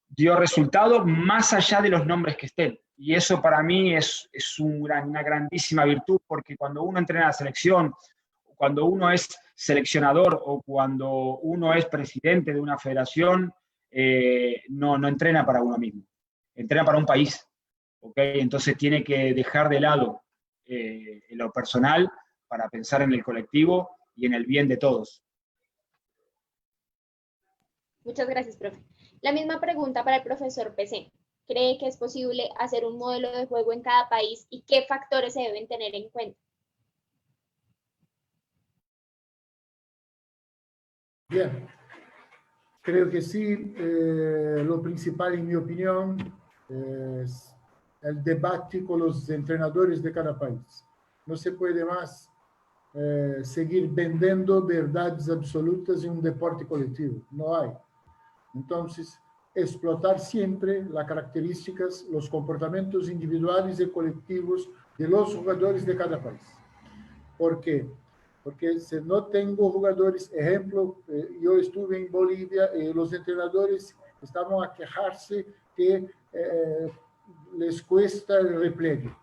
Speaker 5: dio resultado, más allá de los nombres que estén. Y eso para mí es una grandísima virtud, porque cuando uno entrena a la selección, cuando uno es seleccionador o cuando uno es presidente de una federación, no entrena para uno mismo, entrena para un país. ¿Okay? Entonces tiene que dejar de lado lo personal para pensar en el colectivo y en el bien de todos.
Speaker 1: Muchas gracias, profe. La misma pregunta para el profesor PC. ¿Cree que es posible hacer un modelo de juego en cada país y qué factores se deben tener en cuenta?
Speaker 4: Bien, creo que sí. Lo principal, en mi opinión, es el debate con los entrenadores de cada país. no se puede más seguir vendiendo verdades absolutas en un deporte colectivo. No hay. Entonces, explotar siempre las características, los comportamientos individuales y colectivos de los jugadores de cada país. ¿Por qué? Porque si no tengo jugadores, ejemplo, yo estuve en Bolivia y los entrenadores estaban a quejarse que les cuesta el repliegue.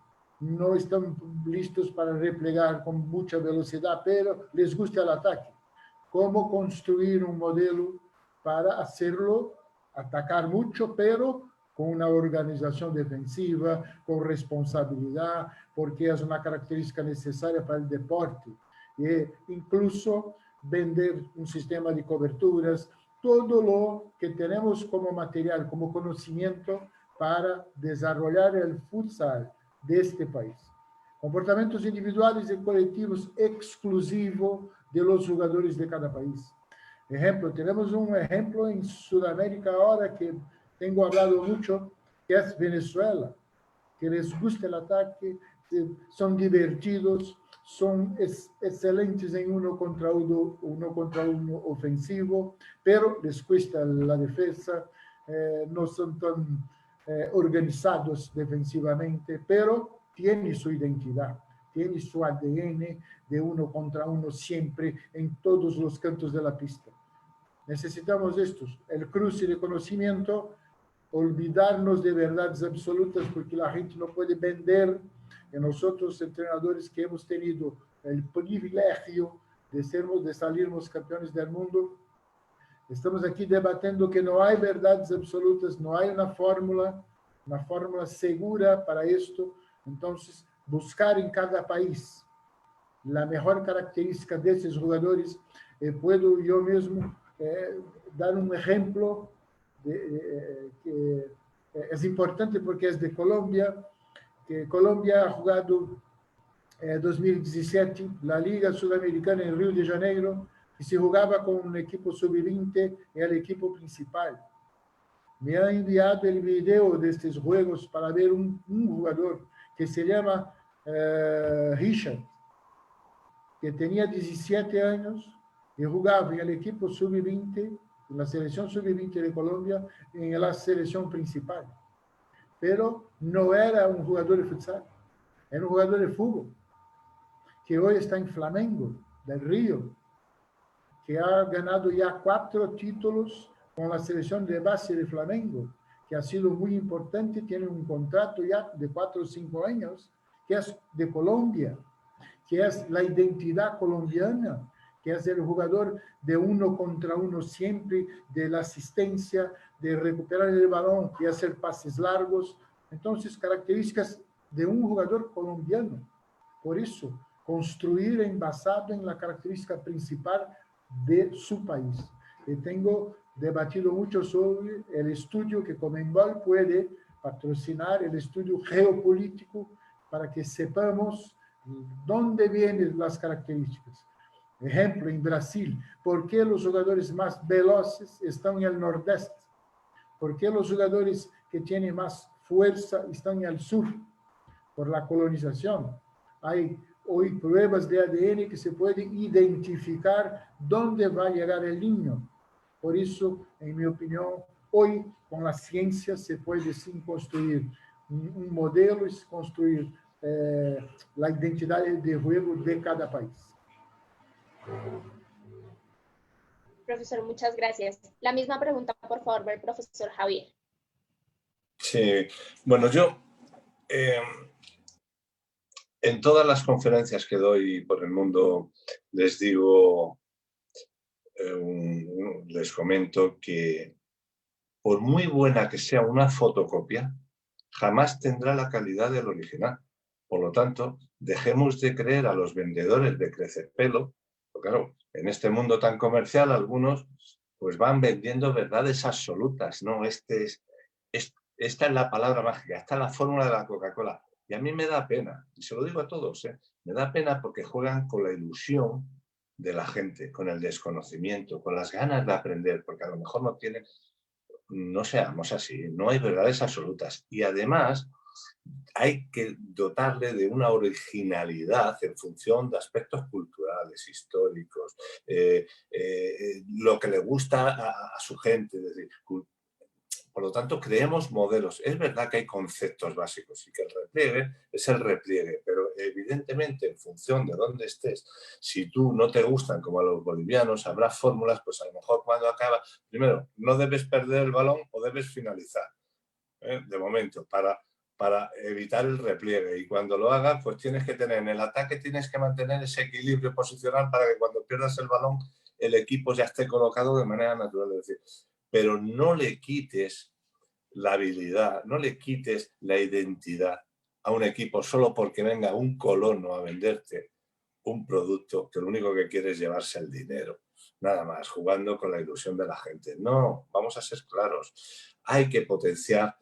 Speaker 4: No están listos para replegar con mucha velocidad, pero les gusta el ataque. ¿Cómo construir un modelo para hacerlo atacar mucho, pero con una organización defensiva, con responsabilidad, porque es una característica necesaria para el deporte? E incluso vender un sistema de coberturas, todo lo que tenemos como material, como conocimiento para desarrollar el futsal de este país. Comportamientos individuales y colectivos exclusivos de los jugadores de cada país. Ejemplo, tenemos un ejemplo en Sudamérica ahora que tengo hablado mucho, que es Venezuela, que les gusta el ataque, son divertidos, son excelentes en uno contra uno ofensivo, pero les cuesta la defensa, no son tan organizados defensivamente, pero tiene su identidad, tiene su ADN de uno contra uno siempre en todos los cantos de la pista. Necesitamos estos, el cruce de conocimiento, olvidarnos de verdades absolutas, porque la gente no puede vender. Y nosotros, entrenadores que hemos tenido el privilegio de salirnos campeones del mundo, estamos aquí debatiendo que no hay verdades absolutas, no hay una fórmula segura para esto. Entonces, buscar en cada país la mejor característica de esos jugadores. Puedo yo mismo dar un ejemplo que es importante porque es de Colombia, que Colombia ha jugado 2017 la Liga Sudamericana en Río de Janeiro, y se jugaba con un equipo sub-20 y el equipo principal. Me han enviado el video de estos juegos para ver un jugador que se llama Richard, que tenía 17 años y jugaba en el equipo sub-20, en la selección sub-20 de Colombia, en la selección principal. Pero no era un jugador de futsal, era un jugador de fútbol, que hoy está en Flamengo, del Río, que ha ganado ya 4 títulos con la selección de base de Flamengo, que ha sido muy importante, tiene un contrato ya de 4 o 5 años, que es de Colombia, que es la identidad colombiana, que es el jugador de uno contra uno siempre, de la asistencia, de recuperar el balón y hacer pases largos. Entonces, características de un jugador colombiano. Por eso, construir basado en la característica principal de su país. Y tengo debatido mucho sobre el estudio que Conmebol puede patrocinar, el estudio geopolítico, para que sepamos dónde vienen las características. Ejemplo, en Brasil, ¿por qué los jugadores más veloces están en el nordeste? ¿Por qué los jugadores que tienen más fuerza están en el sur? Por la colonización. Hay hoy pruebas de ADN que se puede identificar dónde va a llegar el niño. Por eso, en mi opinión, hoy con la ciencia se puede sin construir un modelo y construir la identidad de juego de cada país.
Speaker 1: Profesor, muchas gracias. La misma pregunta, por favor, el profesor Javier.
Speaker 2: Sí, bueno, yo en todas las conferencias que doy por el mundo les digo, les comento que por muy buena que sea una fotocopia, jamás tendrá la calidad del original. Por lo tanto, dejemos de creer a los vendedores de crecepelo, porque claro, en este mundo tan comercial algunos pues van vendiendo verdades absolutas, ¿no? Esta es la palabra mágica, esta es la fórmula de la Coca-Cola. Y a mí me da pena, y se lo digo a todos, me da pena porque juegan con la ilusión de la gente, con el desconocimiento, con las ganas de aprender, porque a lo mejor no tienen, no seamos así, no hay verdades absolutas. Y además, hay que dotarle de una originalidad en función de aspectos culturales, históricos, lo que le gusta a su gente. Es decir, por lo tanto, creemos modelos. Es verdad que hay conceptos básicos y que el repliegue es el repliegue, pero evidentemente en función de dónde estés, si tú no te gustan como a los bolivianos, habrá fórmulas, pues a lo mejor cuando acaba, primero, no debes perder el balón o debes finalizar, de momento, para evitar el repliegue. Y cuando lo hagas, pues tienes que tener en el ataque, tienes que mantener ese equilibrio posicional para que cuando pierdas el balón, el equipo ya esté colocado de manera natural. Es decir, pero no le quites la habilidad, no le quites la identidad a un equipo solo porque venga un colono a venderte un producto que lo único que quiere es llevarse el dinero. Nada más, jugando con la ilusión de la gente. No, vamos a ser claros. Hay que potenciar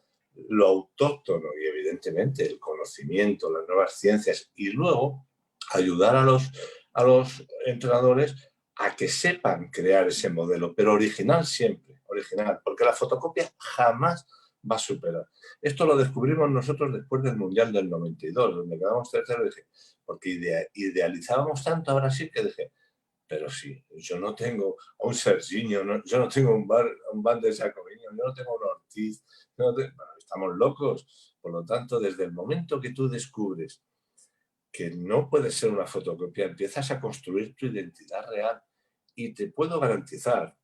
Speaker 2: lo autóctono y evidentemente el conocimiento, las nuevas ciencias y luego ayudar a los entrenadores a que sepan crear ese modelo, pero original siempre, original, porque la fotocopia jamás va a superar. Esto lo descubrimos nosotros después del Mundial del 92, donde quedamos terceros, dije, porque idealizábamos tanto a Brasil que dije, pero sí, yo no tengo a un Serginho, no, yo no tengo un Van de Jacobinho, yo no tengo un Ortiz, bueno, estamos locos. Por lo tanto, desde el momento que tú descubres que no puede ser una fotocopia, empiezas a construir tu identidad real y te puedo garantizar,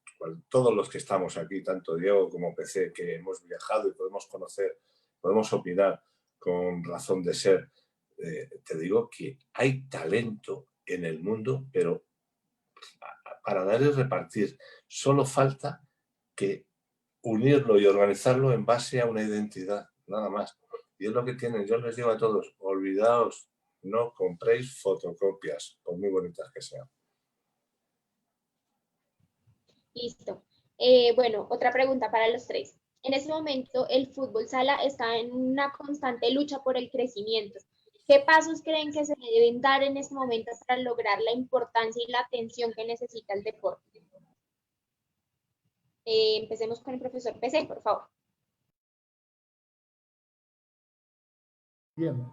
Speaker 2: todos los que estamos aquí, tanto Diego como PC, que hemos viajado y podemos conocer, podemos opinar con razón de ser, te digo que hay talento en el mundo, pero para dar y repartir, solo falta que unirlo y organizarlo en base a una identidad, nada más. Y es lo que tienen, yo les digo a todos, olvidaos, no compréis fotocopias, por muy bonitas que sean.
Speaker 1: Listo. Bueno, otra pregunta para los tres. En este momento, el fútbol sala está en una constante lucha por el crecimiento. ¿Qué pasos creen que se deben dar en este momento para lograr la importancia y la atención que necesita el deporte? Empecemos con el profesor PC, por favor.
Speaker 4: Bien,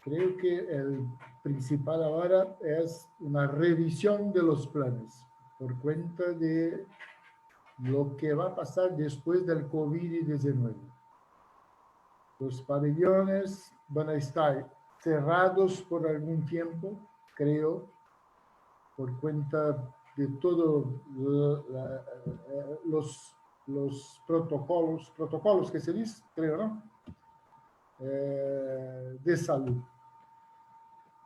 Speaker 4: creo que el principal ahora es una revisión de los planes por cuenta de lo que va a pasar después del COVID-19. Los pabellones van a estar cerrados por algún tiempo, creo, por cuenta de todos los protocolos que se dice, creo, ¿no? De salud.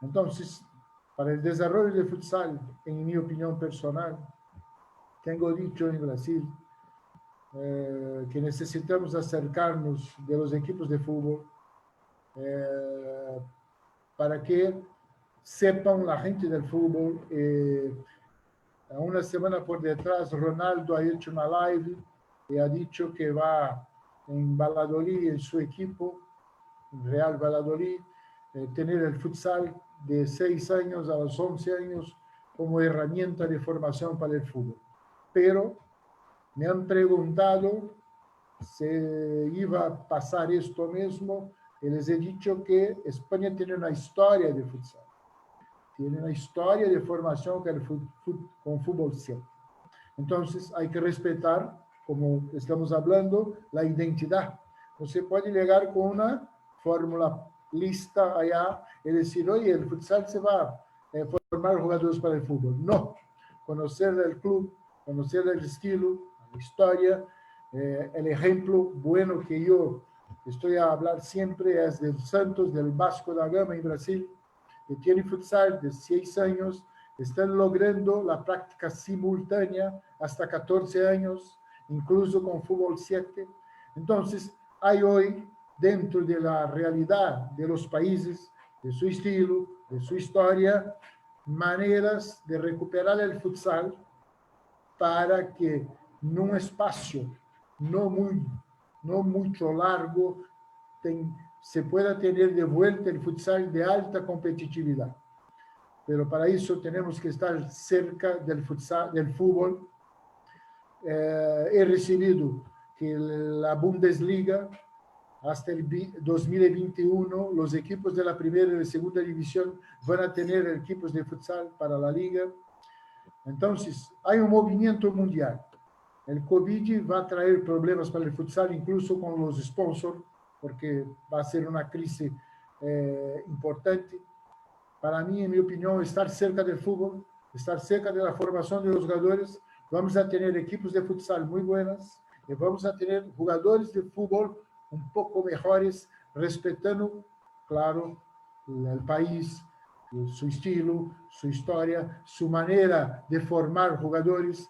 Speaker 4: Entonces, para el desarrollo del futsal, en mi opinión personal, tengo dicho en Brasil que necesitamos acercarnos de los equipos de fútbol para que sepan la gente del fútbol. Una semana por detrás, Ronaldo ha hecho una live y ha dicho que va en Valladolid, en su equipo, Real Valladolid, tener el futsal de 6 años a los 11 años como herramienta de formación para el fútbol. Pero me han preguntado si iba a pasar esto mismo y les he dicho que España tiene una historia de futsal. Tiene una historia de formación con fútbol 7. Entonces hay que respetar, como estamos hablando, la identidad. No se puede llegar con una fórmula lista allá y decir, oye, el futsal se va a formar jugadores para el fútbol. No, conocer el club, conocer el estilo, la historia, el ejemplo bueno que yo estoy a hablar siempre es del Santos, del Vasco da Gama en Brasil, que tiene futsal de 6 años, están logrando la práctica simultánea hasta 14 años, incluso con fútbol 7. Entonces, hay hoy, dentro de la realidad de los países, de su estilo, de su historia, maneras de recuperar el futsal para que en un espacio no mucho largo se pueda tener de vuelta el futsal de alta competitividad. Pero para eso tenemos que estar cerca del futsal, del fútbol. He recibido que la Bundesliga hasta el 2021, los equipos de la primera y la segunda división van a tener equipos de futsal para la liga. Entonces, hay un movimiento mundial. El COVID va a traer problemas para el futsal, incluso con los sponsors, porque va a ser una crisis importante. Para mí, en mi opinión, estar cerca del fútbol, estar cerca de la formación de los jugadores, vamos a tener equipos de futsal muy buenos y vamos a tener jugadores de fútbol un poco mejores, respetando, claro, el país, su estilo, su historia, su manera de formar jugadores.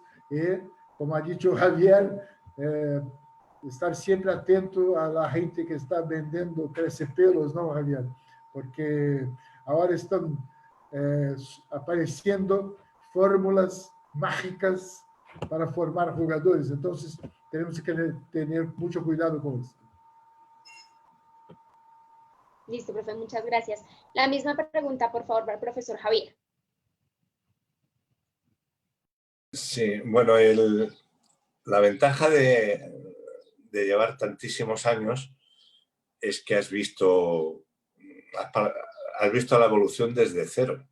Speaker 4: Como ha dicho Javier, estar siempre atento a la gente que está vendiendo crecepelos, ¿no, Javier? Porque ahora están apareciendo fórmulas mágicas para formar jugadores. Entonces, tenemos que tener mucho cuidado con eso.
Speaker 1: Listo, profe, muchas gracias. La misma pregunta, por favor, para el profesor Javier.
Speaker 2: Sí, bueno, la ventaja de llevar tantísimos años es que has visto la evolución desde cero.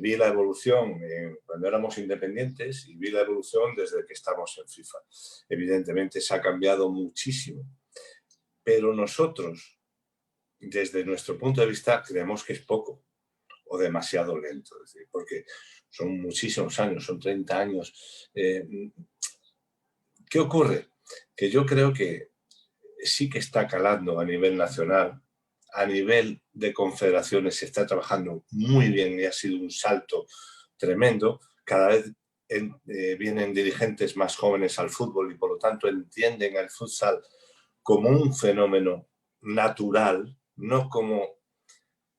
Speaker 2: Vi la evolución cuando éramos independientes y vi la evolución desde que estamos en FIFA. Evidentemente se ha cambiado muchísimo, pero nosotros, desde nuestro punto de vista, creemos que es poco o demasiado lento, es decir, porque son muchísimos años, son 30 años. ¿Qué ocurre? Que yo creo que sí que está calando a nivel nacional, a nivel de confederaciones se está trabajando muy bien y ha sido un salto tremendo. Cada vez vienen dirigentes más jóvenes al fútbol y por lo tanto entienden al futsal como un fenómeno natural, no como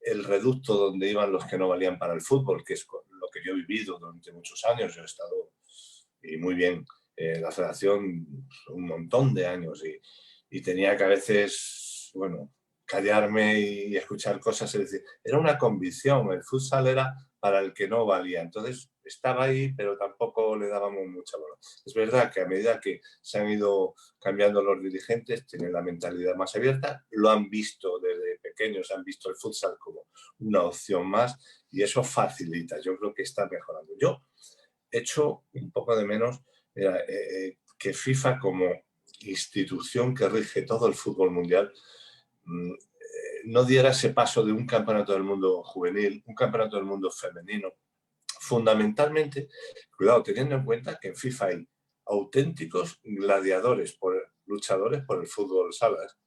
Speaker 2: el reducto donde iban los que no valían para el fútbol, que es lo que yo he vivido durante muchos años. Yo he estado y muy bien en la federación un montón de años y tenía que a veces, bueno, callarme y escuchar cosas, es decir, era una convicción, el futsal era para el que no valía, entonces estaba ahí, pero tampoco le dábamos mucha bola. Es verdad que a medida que se han ido cambiando los dirigentes, tienen la mentalidad más abierta, lo han visto desde pequeños, han visto el futsal como una opción más y eso facilita, yo creo que está mejorando. Yo echo un poco de menos que FIFA como institución que rige todo el fútbol mundial no diera ese paso de un campeonato del mundo juvenil, un campeonato del mundo femenino. Fundamentalmente, cuidado, teniendo en cuenta que en FIFA hay auténticos gladiadores, luchadores por el fútbol salas,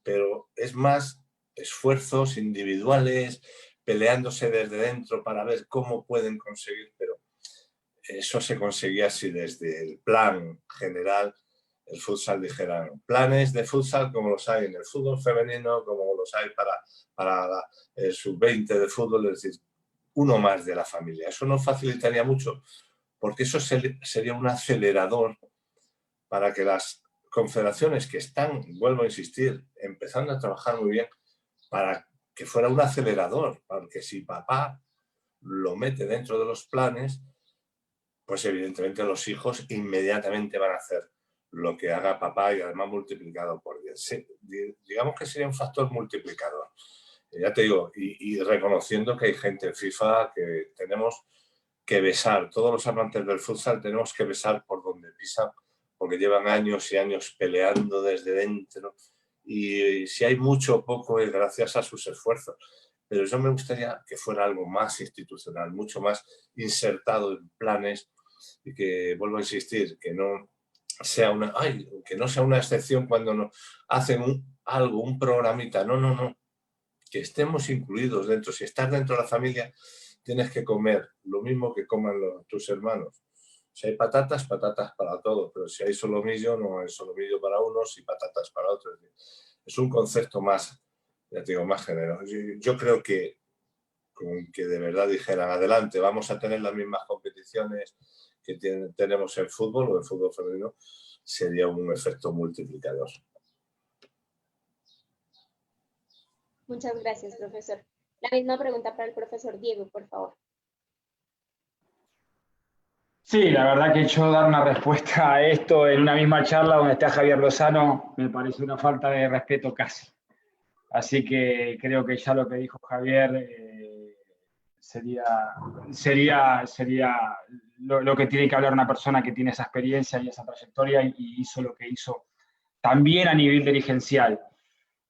Speaker 2: pero es más esfuerzos individuales, peleándose desde dentro para ver cómo pueden conseguir, pero eso se conseguía si desde el plan general el futsal dijeran planes de futsal como los hay en el fútbol femenino, como los hay para el sub-20 de fútbol, es decir, uno más de la familia. Eso nos facilitaría mucho porque eso sería un acelerador para que las confederaciones que están, vuelvo a insistir, empezando a trabajar muy bien, para que fuera un acelerador, porque si papá lo mete dentro de los planes, pues evidentemente los hijos inmediatamente van a hacer lo que haga papá y además multiplicado por 10. Sí, digamos que sería un factor multiplicador. Ya te digo, y reconociendo que hay gente en FIFA que tenemos que besar, todos los amantes del futsal tenemos que besar por donde pisan, porque llevan años y años peleando desde dentro y si hay mucho o poco es gracias a sus esfuerzos. Pero yo me gustaría que fuera algo más institucional, mucho más insertado en planes y que, vuelvo a insistir, que no sea una excepción cuando no hacen un programita. No, que estemos incluidos dentro. Si estás dentro de la familia, tienes que comer lo mismo que coman tus hermanos. Si hay patatas, patatas para todos, pero si hay solomillo, no hay solomillo para unos y patatas para otros. Es un concepto más, ya te digo, más general. Yo creo que de verdad dijeran, adelante, vamos a tener las mismas competiciones que tenemos en fútbol o en fútbol femenino, sería un efecto multiplicador.
Speaker 1: Muchas gracias, profesor. La misma pregunta para el profesor Diego, por favor.
Speaker 5: Sí, la verdad que yo dar una respuesta a esto en una misma charla donde está Javier Lozano me parece una falta de respeto casi. Así que creo que ya lo que dijo Javier sería lo que tiene que hablar una persona que tiene esa experiencia y esa trayectoria y hizo lo que hizo también a nivel dirigencial.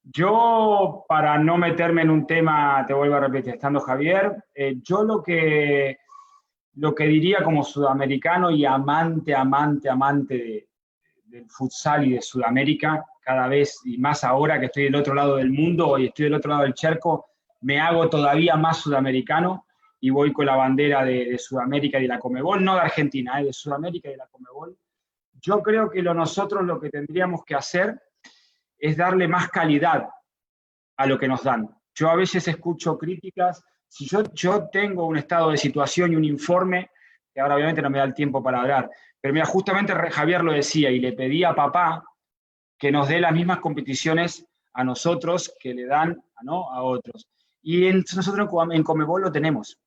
Speaker 5: Yo, para no meterme en un tema, te vuelvo a repetir, estando Javier, yo lo que diría como sudamericano y amante del futsal y de Sudamérica, cada vez y más ahora que estoy del otro lado del mundo y estoy del otro lado del charco, me hago todavía más sudamericano y voy con la bandera de Sudamérica y de la Conmebol, no de Argentina, de Sudamérica y de la Conmebol. Yo creo que nosotros lo que tendríamos que hacer es darle más calidad a lo que nos dan. Yo a veces escucho críticas. Si yo tengo un estado de situación y un informe, que ahora obviamente no me da el tiempo para hablar, pero mira, justamente Javier lo decía y le pedí a papá que nos dé las mismas competiciones a nosotros que le dan a otros. Y nosotros en Conmebol lo tenemos.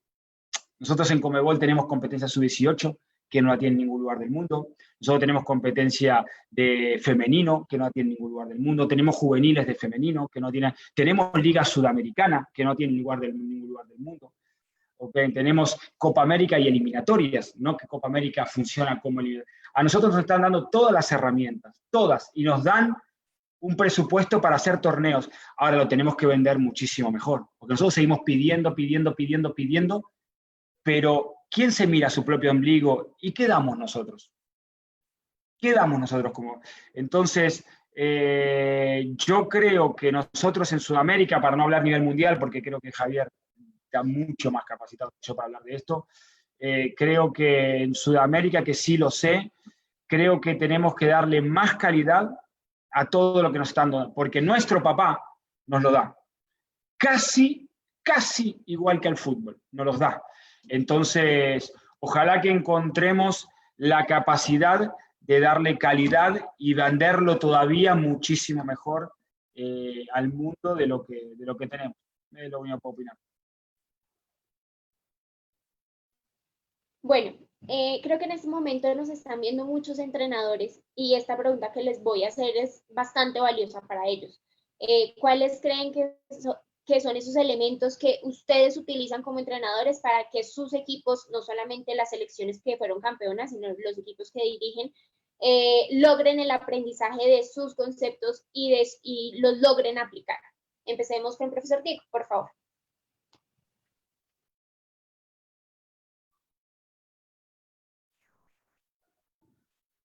Speaker 5: Nosotros en Conmebol tenemos competencia sub-18, que no la tiene en ningún lugar del mundo. Nosotros tenemos competencia de femenino, que no la tiene en ningún lugar del mundo. Tenemos juveniles de femenino, que no tienen. Tenemos Liga Sudamericana, que no tiene ningún lugar del mundo. Okay, tenemos Copa América y eliminatorias, no que Copa América funciona como eliminatoria. A nosotros nos están dando todas las herramientas, todas, y nos dan un presupuesto para hacer torneos. Ahora lo tenemos que vender muchísimo mejor, porque nosotros seguimos pidiendo, pero ¿quién se mira a su propio ombligo y qué damos nosotros? ¿Qué damos nosotros? Entonces, yo creo que nosotros en Sudamérica, para no hablar a nivel mundial, porque creo que Javier está mucho más capacitado que yo para hablar de esto, creo que en Sudamérica, que sí lo sé, creo que tenemos que darle más calidad a todo lo que nos están dando, porque nuestro papá nos lo da. Casi igual que el fútbol, nos los da. Entonces, ojalá que encontremos la capacidad de darle calidad y venderlo todavía muchísimo mejor al mundo de lo que tenemos. Es lo único que puedo opinar.
Speaker 1: Bueno, creo que en este momento nos están viendo muchos entrenadores y esta pregunta que les voy a hacer es bastante valiosa para ellos. ¿Cuáles creen que son esos elementos que ustedes utilizan como entrenadores para que sus equipos, no solamente las selecciones que fueron campeonas, sino los equipos que dirigen, logren el aprendizaje de sus conceptos y los logren aplicar? Empecemos con el profesor Diego, por favor.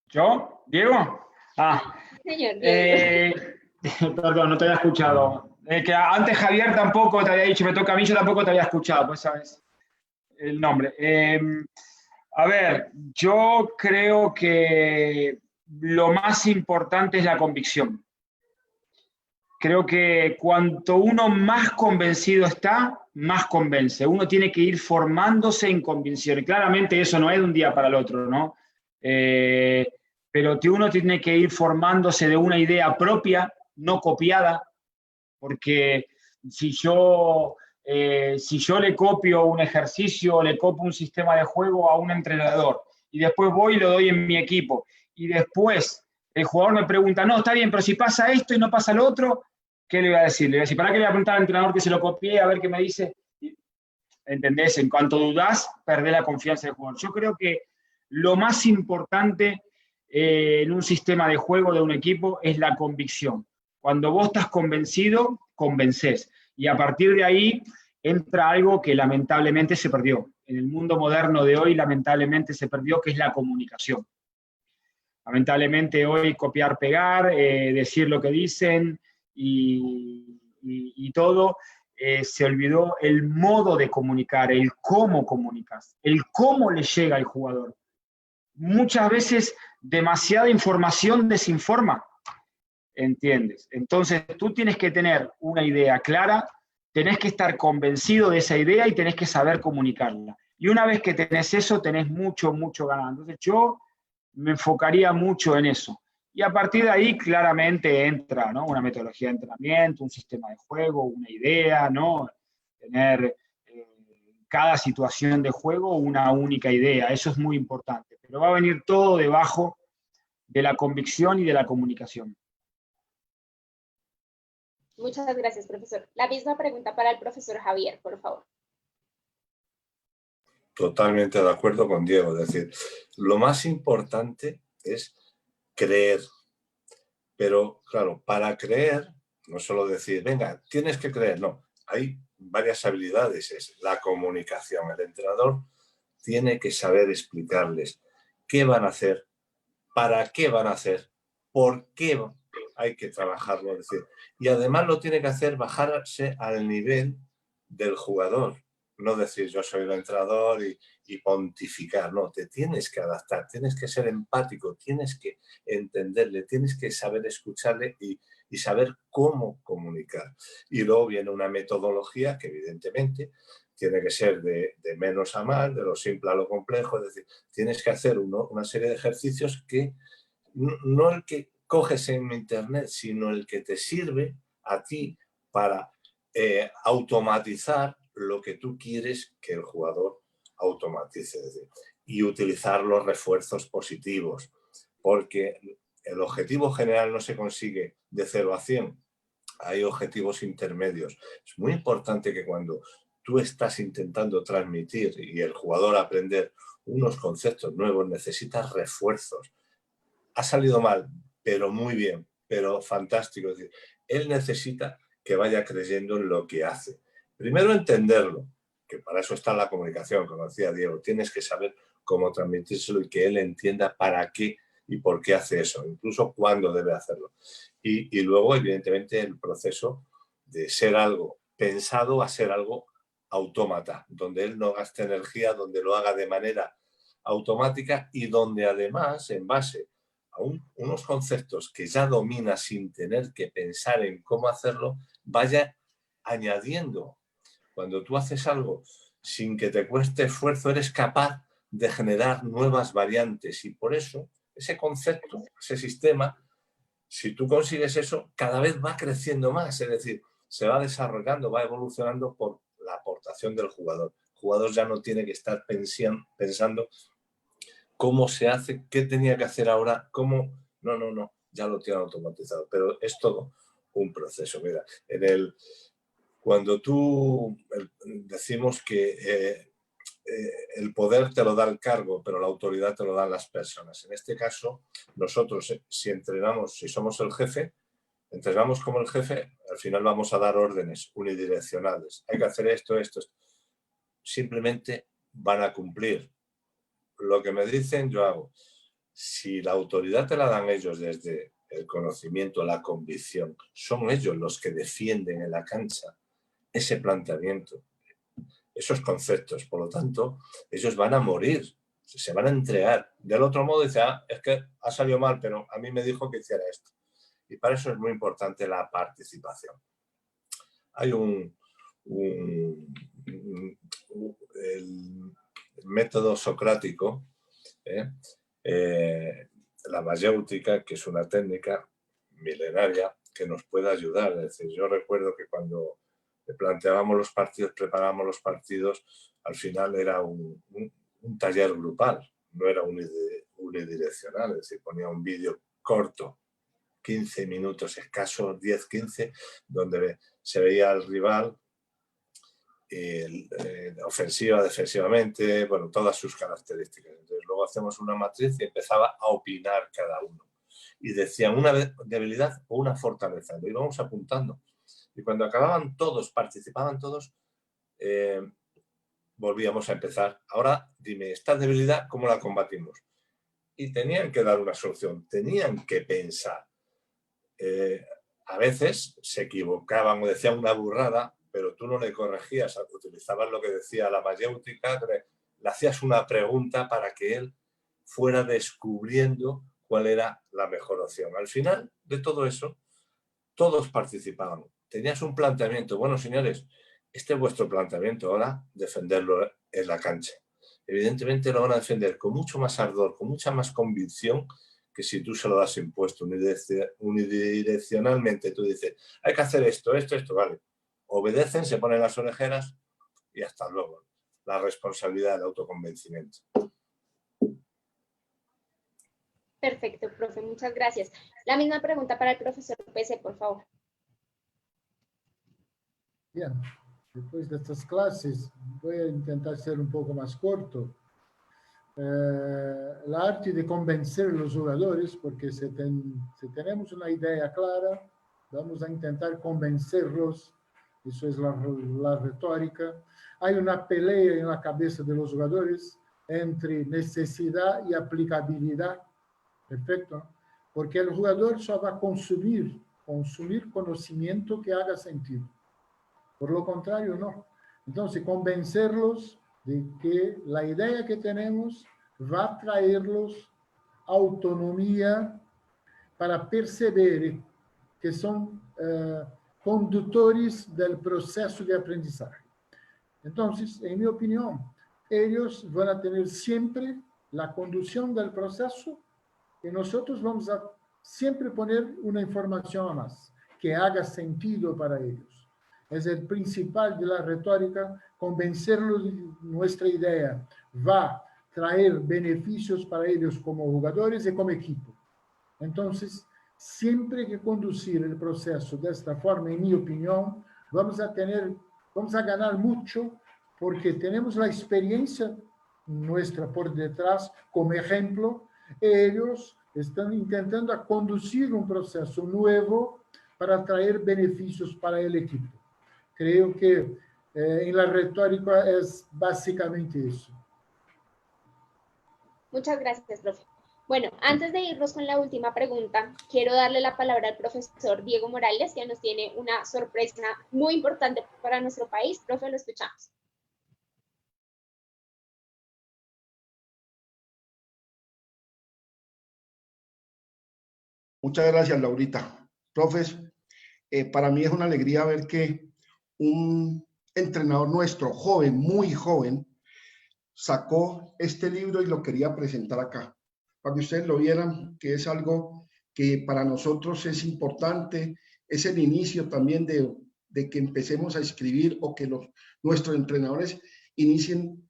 Speaker 5: ¿Yo? ¿Diego?
Speaker 1: Señor Diego.
Speaker 5: Perdón, no te había escuchado. Que antes Javier tampoco te había dicho, me toca a mí, yo tampoco te había escuchado, pues sabes el nombre. A ver, yo creo que lo más importante es la convicción. Creo que cuanto uno más convencido está, más convence. Uno tiene que ir formándose en convicción. Y claramente eso no es de un día para el otro, ¿no? Pero que uno tiene que ir formándose de una idea propia, no copiada, porque si yo le copio un ejercicio, le copio un sistema de juego a un entrenador, y después voy y lo doy en mi equipo, y después el jugador me pregunta, no, está bien, pero si pasa esto y no pasa lo otro, ¿qué le voy a decir? Le voy a decir, ¿para qué le voy a preguntar al entrenador que se lo copié a ver qué me dice? ¿Entendés? En cuanto dudás, perdés la confianza del jugador. Yo creo que lo más importante en un sistema de juego de un equipo es la convicción. Cuando vos estás convencido, convencés. Y a partir de ahí entra algo que lamentablemente se perdió. En el mundo moderno de hoy, lamentablemente se perdió, que es la comunicación. Lamentablemente hoy copiar, pegar, decir lo que dicen y todo, se olvidó el modo de comunicar, el cómo comunicas, el cómo le llega al jugador. Muchas veces demasiada información desinforma, ¿entiendes? Entonces tú tienes que tener una idea clara, tenés que estar convencido de esa idea y tenés que saber comunicarla. Y una vez que tenés eso, tenés mucho ganado. Entonces yo me enfocaría mucho en eso. Y a partir de ahí claramente entra, ¿no? Una metodología de entrenamiento, un sistema de juego, una idea, ¿no? Tener cada situación de juego una única idea. Eso es muy importante. Pero va a venir todo debajo de la convicción y de la comunicación.
Speaker 1: Muchas gracias, profesor. La misma pregunta para el profesor Javier, por favor.
Speaker 2: Totalmente de acuerdo con Diego. Es decir, lo más importante es creer. Pero, claro, para creer, no solo decir, venga, tienes que creer, no. Hay varias habilidades. Es la comunicación. El entrenador tiene que saber explicarles qué van a hacer, para qué van a hacer, por qué hay que trabajarlo. Es decir, y además lo tiene que hacer bajarse al nivel del jugador. No decir yo soy el entrenador y pontificar, no, te tienes que adaptar, tienes que ser empático, tienes que entenderle, tienes que saber escucharle y saber cómo comunicar. Y luego viene una metodología que evidentemente tiene que ser de menos a más, de lo simple a lo complejo, es decir, tienes que hacer una serie de ejercicios que no el que coges en internet, sino el que te sirve a ti para automatizar lo que tú quieres que el jugador automatice. Es decir, y utilizar los refuerzos positivos, porque el objetivo general no se consigue de 0 a 100. Hay objetivos intermedios. Es muy importante que cuando tú estás intentando transmitir y el jugador aprender unos conceptos nuevos, necesitas refuerzos. Ha salido mal, pero muy bien, pero fantástico. Es decir, él necesita que vaya creyendo en lo que hace. Primero entenderlo, que para eso está la comunicación, como decía Diego. Tienes que saber cómo transmitírselo y que él entienda para qué y por qué hace eso, incluso cuándo debe hacerlo. Y luego, evidentemente, el proceso de ser algo pensado a ser algo autómata, donde él no gaste energía, donde lo haga de manera automática y donde además, en base a unos conceptos que ya domina sin tener que pensar en cómo hacerlo, vaya añadiendo. Cuando tú haces algo sin que te cueste esfuerzo, eres capaz de generar nuevas variantes y por eso ese concepto, ese sistema, si tú consigues eso, cada vez va creciendo más, es decir, se va desarrollando, va evolucionando por la aportación del jugador. El jugador ya no tiene que estar pensando cómo se hace, qué tenía que hacer ahora, cómo... No, ya lo tiene automatizado, pero es todo un proceso. Mira, cuando tú decimos que el poder te lo da el cargo, pero la autoridad te lo dan las personas. En este caso, nosotros, si entrenamos, si somos el jefe, entrenamos como el jefe, al final vamos a dar órdenes unidireccionales. Hay que hacer esto, esto, esto. Simplemente van a cumplir. Lo que me dicen, yo hago. Si la autoridad te la dan ellos desde el conocimiento, la convicción, son ellos los que defienden en la cancha ese planteamiento, esos conceptos. Por lo tanto, ellos van a morir, se van a entregar. Del otro modo dice, es que ha salido mal, pero a mí me dijo que hiciera esto. Y para eso es muy importante la participación. Hay el método socrático, la mayéutica, que es una técnica milenaria que nos puede ayudar. Es decir, yo recuerdo que cuando planteábamos los partidos, preparábamos los partidos, al final era un taller grupal, no era unidireccional, es decir, ponía un vídeo corto, 15 minutos escasos, 10-15, donde se veía al rival ofensiva, defensivamente, bueno, todas sus características. Entonces luego hacemos una matriz y empezaba a opinar cada uno. Y decían una debilidad o una fortaleza, lo íbamos apuntando. Y cuando acababan todos, participaban todos, volvíamos a empezar. Ahora, dime, esta debilidad, ¿cómo la combatimos? Y tenían que dar una solución, tenían que pensar. A veces se equivocaban o decían una burrada, pero tú no le corregías, utilizabas lo que decía la mayéutica, le hacías una pregunta para que él fuera descubriendo cuál era la mejor opción. Al final de todo eso, todos participaban. Tenías un planteamiento. Bueno, señores, este es vuestro planteamiento, ahora defenderlo en la cancha. Evidentemente lo van a defender con mucho más ardor, con mucha más convicción que si tú se lo das impuesto unidireccionalmente. Tú dices, hay que hacer esto, vale. Obedecen, se ponen las orejeras y hasta luego. la responsabilidad del autoconvencimiento.
Speaker 1: Perfecto, profe, muchas gracias. La misma pregunta para el profesor Pese, por favor.
Speaker 4: Bien, después de estas clases voy a intentar ser un poco más corto. La arte de convencer a los jugadores, porque si tenemos una idea clara, vamos a intentar convencerlos, eso es la retórica. Hay una pelea en la cabeza de los jugadores entre necesidad y aplicabilidad, perfecto, porque el jugador solo va a consumir conocimiento que haga sentido. Por lo contrario, no. Entonces, convencerlos de que la idea que tenemos va a traerlos autonomía para perceber que son conductores del proceso de aprendizaje. Entonces, en mi opinión, ellos van a tener siempre la conducción del proceso y nosotros vamos a siempre poner una información a más que haga sentido para ellos. Es el principal de la retórica, convencerlos de nuestra idea va a traer beneficios para ellos como jugadores y como equipo. Entonces, siempre que conducir el proceso de esta forma, en mi opinión, vamos a ganar mucho porque tenemos la experiencia nuestra por detrás como ejemplo. Ellos están intentando conducir un proceso nuevo para traer beneficios para el equipo. Creo que en la retórica es básicamente eso.
Speaker 1: Muchas gracias, profe. Bueno, antes de irnos con la última pregunta, quiero darle la palabra al profesor Diego Morales, que nos tiene una sorpresa muy importante para nuestro país. Profe, lo escuchamos.
Speaker 3: Muchas gracias, Laurita. Profes, para mí es una alegría ver que un entrenador nuestro, joven, muy joven, sacó este libro y lo quería presentar acá, para que ustedes lo vieran, que es algo que para nosotros es importante, es el inicio también de que empecemos a escribir o que nuestros entrenadores inicien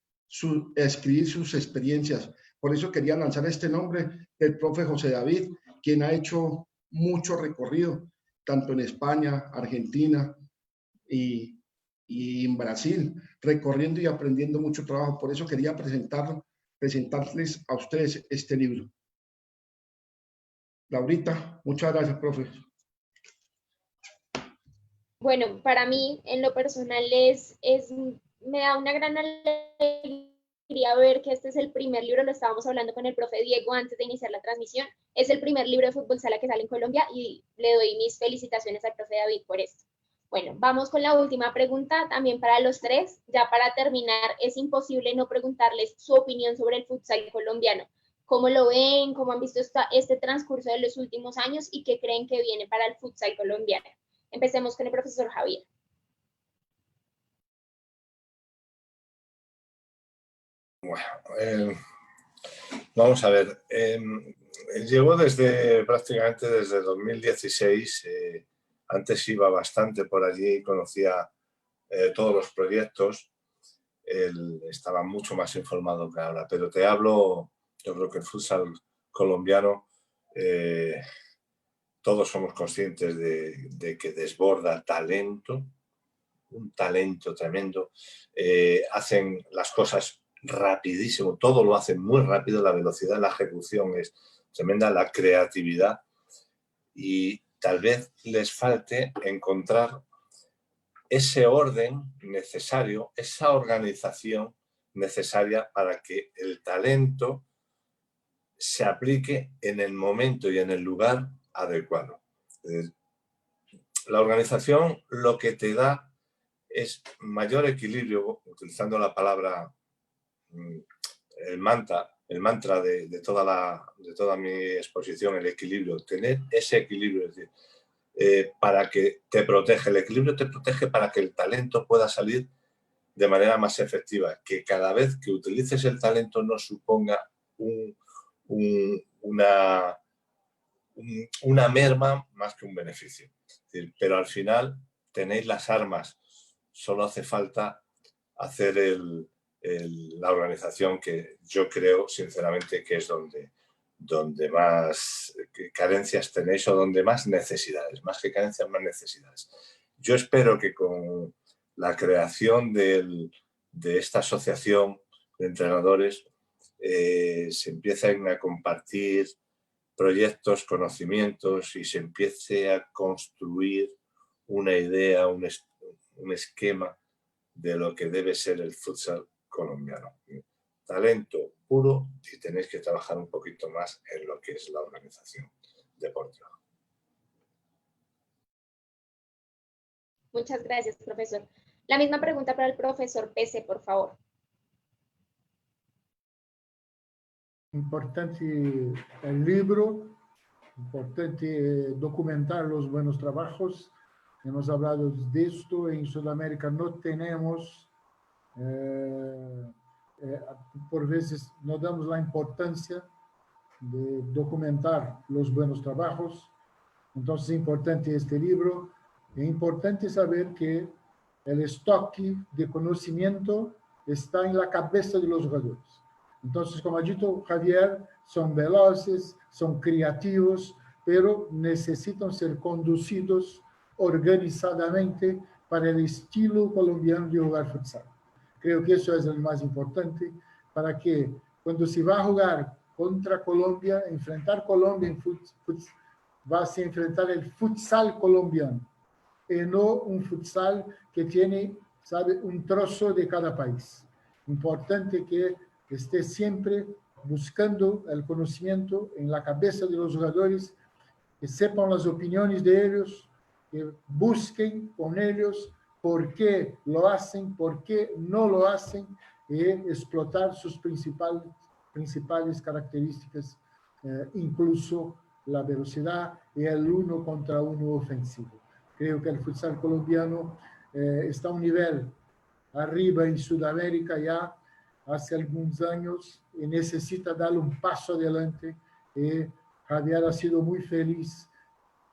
Speaker 3: a escribir sus experiencias. Por eso quería lanzar este nombre del profe José David, quien ha hecho mucho recorrido, tanto en España, Argentina y en Brasil, recorriendo y aprendiendo mucho trabajo. Por eso quería presentarles a ustedes este libro. Laurita, muchas gracias, profe.
Speaker 1: Bueno, para mí, en lo personal, me da una gran alegría ver que este es el primer libro, lo estábamos hablando con el profe Diego antes de iniciar la transmisión, es el primer libro de fútbol sala que sale en Colombia y le doy mis felicitaciones al profe David por esto. Bueno, vamos con la última pregunta, también para los tres. Ya para terminar, es imposible no preguntarles su opinión sobre el futsal colombiano. ¿Cómo lo ven? ¿Cómo han visto este transcurso de los últimos años? ¿Y qué creen que viene para el futsal colombiano? Empecemos con el profesor Javier.
Speaker 2: Bueno, vamos a ver. Llevo prácticamente desde 2016. Antes iba bastante por allí y conocía todos los proyectos. Estaba mucho más informado que ahora. Pero te hablo, yo creo que el futsal colombiano, todos somos conscientes de que desborda talento, un talento tremendo. Hacen las cosas rapidísimo, todo lo hacen muy rápido, la velocidad, la ejecución es tremenda, la creatividad, y tal vez les falte encontrar ese orden necesario, esa organización necesaria para que el talento se aplique en el momento y en el lugar adecuado. La organización lo que te da es mayor equilibrio, utilizando la palabra, el mantra de toda mi exposición, el equilibrio, tener ese equilibrio, es decir, para que te protege, el equilibrio te protege para que el talento pueda salir de manera más efectiva, que cada vez que utilices el talento no suponga una merma más que un beneficio. Es decir, pero al final tenéis las armas, solo hace falta hacer la organización que yo creo sinceramente que es donde más carencias tenéis o donde más necesidades, más que carencias, más necesidades. Yo espero que con la creación de esta asociación de entrenadores se empiecen a compartir proyectos, conocimientos y se empiece a construir una idea, un esquema de lo que debe ser el futsal colombiano. Talento puro y tenéis que trabajar un poquito más en lo que es la organización deportiva.
Speaker 1: Muchas gracias, profesor. La misma pregunta para el profesor Pese, por favor.
Speaker 4: Importante el libro, importante documentar los buenos trabajos. Hemos hablado de esto. En Sudamérica no tenemos, por veces no damos la importancia de documentar los buenos trabajos. Entonces es importante este libro. Es importante saber que el estoque de conocimiento está en la cabeza de los jugadores. Entonces, como ha dicho Javier, son veloces, son creativos, pero necesitan ser conducidos organizadamente para el estilo colombiano de jugar futsal. Creo que eso es lo más importante para que cuando se va a jugar contra Colombia, enfrentar Colombia en va a enfrentar el futsal colombiano y no un futsal que tiene, sabe, un trozo de cada país. Importante que esté siempre buscando el conocimiento en la cabeza de los jugadores, que sepan las opiniones de ellos, que busquen con ellos por qué lo hacen, por qué no lo hacen, y explotar sus principales características, incluso la velocidad y el 1 contra 1 ofensivo. Creo que el futsal colombiano está a un nivel arriba en Sudamérica ya hace algunos años y necesita dar un paso adelante. Javier ha sido muy feliz.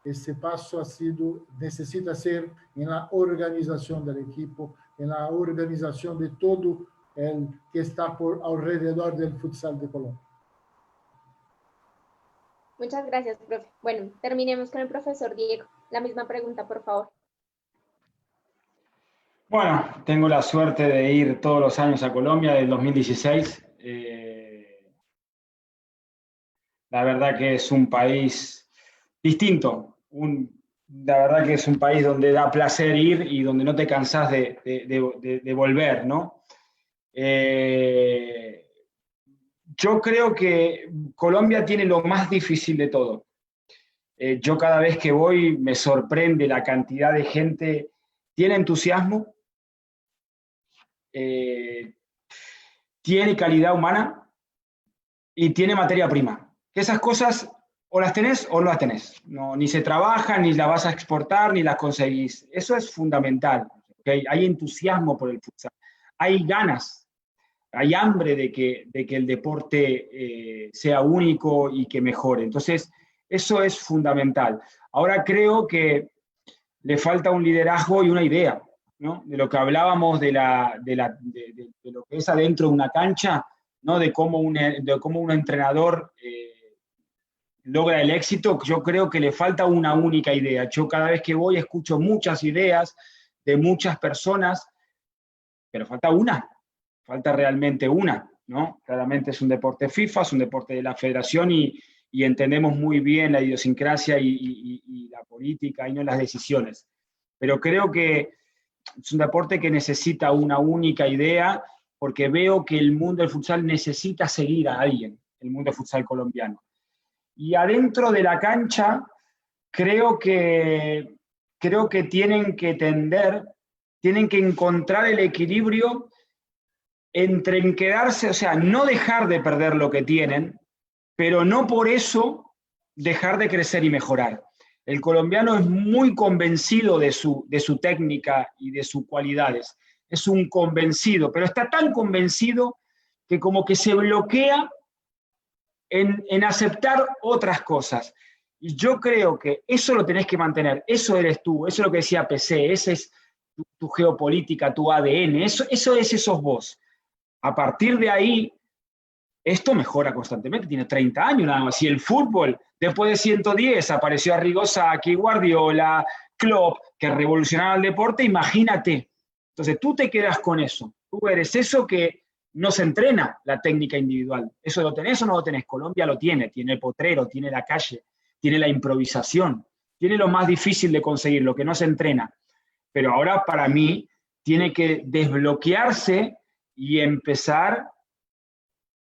Speaker 4: Ese paso necesita ser en la organización del equipo, en la organización de todo el que está alrededor del futsal de Colombia.
Speaker 1: Muchas gracias, profe. Bueno, terminemos con el profesor Diego. La misma pregunta, por favor.
Speaker 5: Bueno, tengo la suerte de ir todos los años a Colombia, del 2016. La verdad que es un país distinto. La verdad que es un país donde da placer ir y donde no te cansás de volver, ¿no? Yo creo que Colombia tiene lo más difícil de todo. Yo cada vez que voy me sorprende la cantidad de gente. Tiene entusiasmo, tiene calidad humana y tiene materia prima. Esas cosas o las tenés o no las tenés. No, ni se trabaja, ni las vas a exportar, ni las conseguís. Eso es fundamental. ¿Okay? Hay entusiasmo por el futsal. Hay ganas, hay hambre de que el deporte sea único y que mejore. Entonces, eso es fundamental. Ahora creo que le falta un liderazgo y una idea, ¿no? De lo que hablábamos de lo que es adentro de una cancha, ¿no? de cómo un entrenador logra el éxito. Yo creo que le falta una única idea. Yo cada vez que voy escucho muchas ideas de muchas personas, pero falta realmente una, ¿no? Claramente es un deporte FIFA, es un deporte de la federación y entendemos muy bien la idiosincrasia y la política y no las decisiones. Pero creo que es un deporte que necesita una única idea, porque veo que el mundo del futsal necesita seguir a alguien, el mundo del futsal colombiano. Y adentro de la cancha, creo que tienen que encontrar el equilibrio entre quedarse, o sea, no dejar de perder lo que tienen, pero no por eso dejar de crecer y mejorar. El colombiano es muy convencido de su técnica y de sus cualidades. Es un convencido, pero está tan convencido que como que se bloquea en aceptar otras cosas. Y yo creo que eso lo tenés que mantener. Eso eres tú, eso es lo que decía PC, esa es tu geopolítica, tu ADN, eso sos vos. A partir de ahí, esto mejora constantemente, tiene 30 años nada más. Si el fútbol, después de 110, apareció Arrigo Sacchi, Guardiola, Klopp, que revolucionaron el deporte, imagínate. Entonces tú te quedas con eso. Tú eres eso que no se entrena la técnica individual. ¿Eso lo tenés o no lo tenés? Colombia lo tiene el potrero, tiene la calle, tiene la improvisación, tiene lo más difícil de conseguir, lo que no se entrena. Pero ahora para mí tiene que desbloquearse y empezar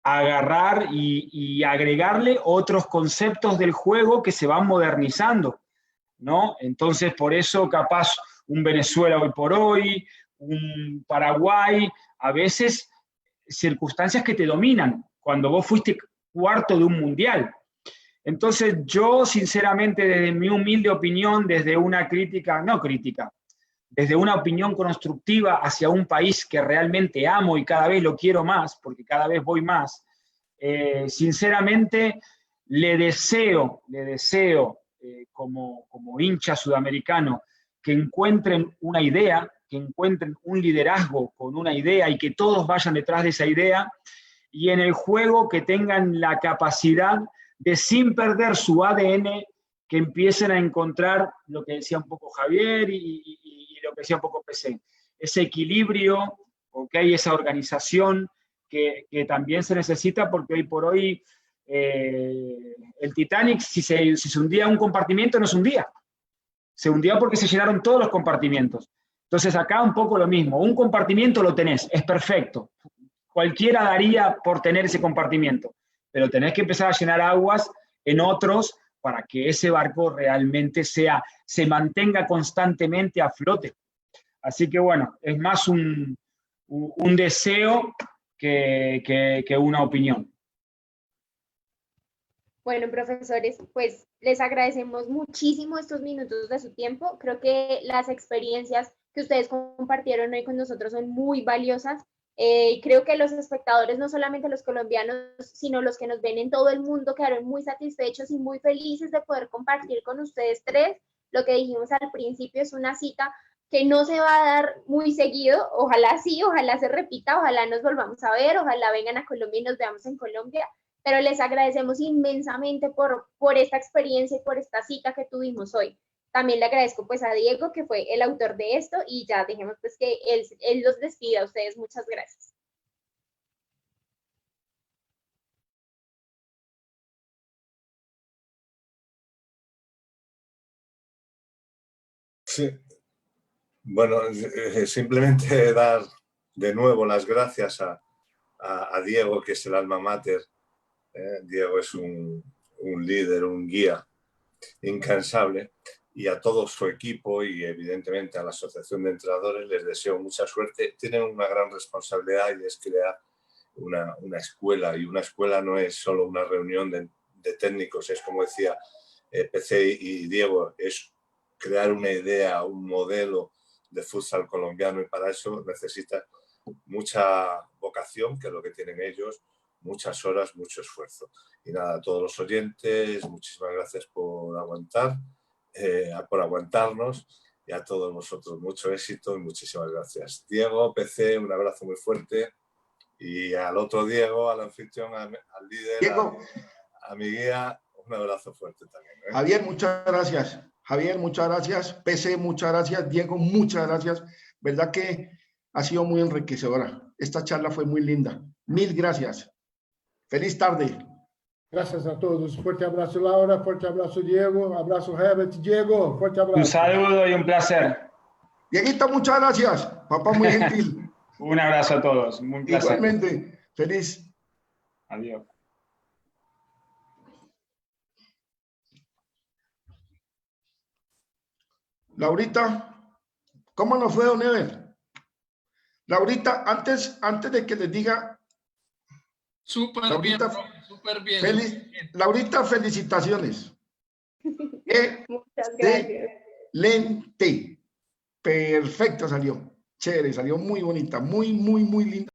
Speaker 5: a agarrar y agregarle otros conceptos del juego que se van modernizando, ¿no? Entonces, por eso capaz un Venezuela hoy por hoy, un Paraguay, a veces circunstancias que te dominan, cuando vos fuiste cuarto de un mundial. Entonces, yo sinceramente, desde mi humilde opinión, desde una crítica, no crítica, desde una opinión constructiva hacia un país que realmente amo y cada vez lo quiero más, porque cada vez voy más, sinceramente le deseo como hincha sudamericano que encuentren una idea, que encuentren un liderazgo con una idea y que todos vayan detrás de esa idea, y en el juego que tengan la capacidad de, sin perder su ADN, que empiecen a encontrar lo que decía un poco Javier y lo que decía un poco PC, ese equilibrio, ¿okay? Esa organización que también se necesita, porque hoy por hoy el Titanic, si se hundía un compartimiento, no se hundía. Se hundía porque se llenaron todos los compartimientos. Entonces acá un poco lo mismo, un compartimiento lo tenés, es perfecto. Cualquiera daría por tener ese compartimiento, pero tenés que empezar a llenar aguas en otros para que ese barco realmente se mantenga constantemente a flote. Así que bueno, es más un deseo que una opinión.
Speaker 1: Bueno, profesores, pues les agradecemos muchísimo estos minutos de su tiempo. Creo que las experiencias que ustedes compartieron hoy con nosotros son muy valiosas. Creo que los espectadores, no solamente los colombianos, sino los que nos ven en todo el mundo, quedaron muy satisfechos y muy felices de poder compartir con ustedes tres. Lo que dijimos al principio es una cita que no se va a dar muy seguido. Ojalá sí, ojalá se repita, ojalá nos volvamos a ver, ojalá vengan a Colombia y nos veamos en Colombia. Pero les agradecemos inmensamente por esta experiencia y por esta cita que tuvimos hoy. También le agradezco pues a Diego, que fue el autor de esto, y ya dejemos pues que él los despida a ustedes. Muchas gracias.
Speaker 2: Sí. Bueno, simplemente dar de nuevo las gracias a Diego, que es el alma mater. Diego es un líder, un guía incansable, y a todo su equipo y evidentemente a la Asociación de Entrenadores les deseo mucha suerte. Tienen una gran responsabilidad, y es crear una escuela, y una escuela no es solo una reunión de técnicos, es como decía PC y Diego, es crear una idea, un modelo de futsal colombiano, y para eso necesita mucha vocación, que es lo que tienen ellos, muchas horas, mucho esfuerzo. Y nada, a todos los oyentes, muchísimas gracias por aguantarnos, y a todos vosotros mucho éxito y muchísimas gracias. Diego, PC, un abrazo muy fuerte, y al otro Diego, al anfitrión, al líder,
Speaker 3: Diego,
Speaker 2: a mi guía, un abrazo fuerte también.
Speaker 3: Javier, muchas gracias. Javier, muchas gracias. PC, muchas gracias. Diego, muchas gracias. Verdad que ha sido muy enriquecedora. Esta charla fue muy linda. Mil gracias. Feliz tarde.
Speaker 4: Gracias a todos. Fuerte abrazo, Laura. Fuerte abrazo, Diego. Abrazo, Herbert. Diego, fuerte abrazo.
Speaker 5: Un saludo y un placer.
Speaker 3: Dieguito, muchas gracias. Papá muy gentil.
Speaker 5: Un abrazo a todos. Un placer.
Speaker 3: Igualmente. Feliz.
Speaker 5: Adiós.
Speaker 3: Laurita, ¿cómo nos fue, don Ever? Laurita, antes de que les diga...
Speaker 6: Súper bien, súper bien.
Speaker 3: Laurita, felicitaciones.
Speaker 1: Muchas gracias.
Speaker 3: Excelente. Perfecto salió. Chévere, salió muy bonita, muy linda.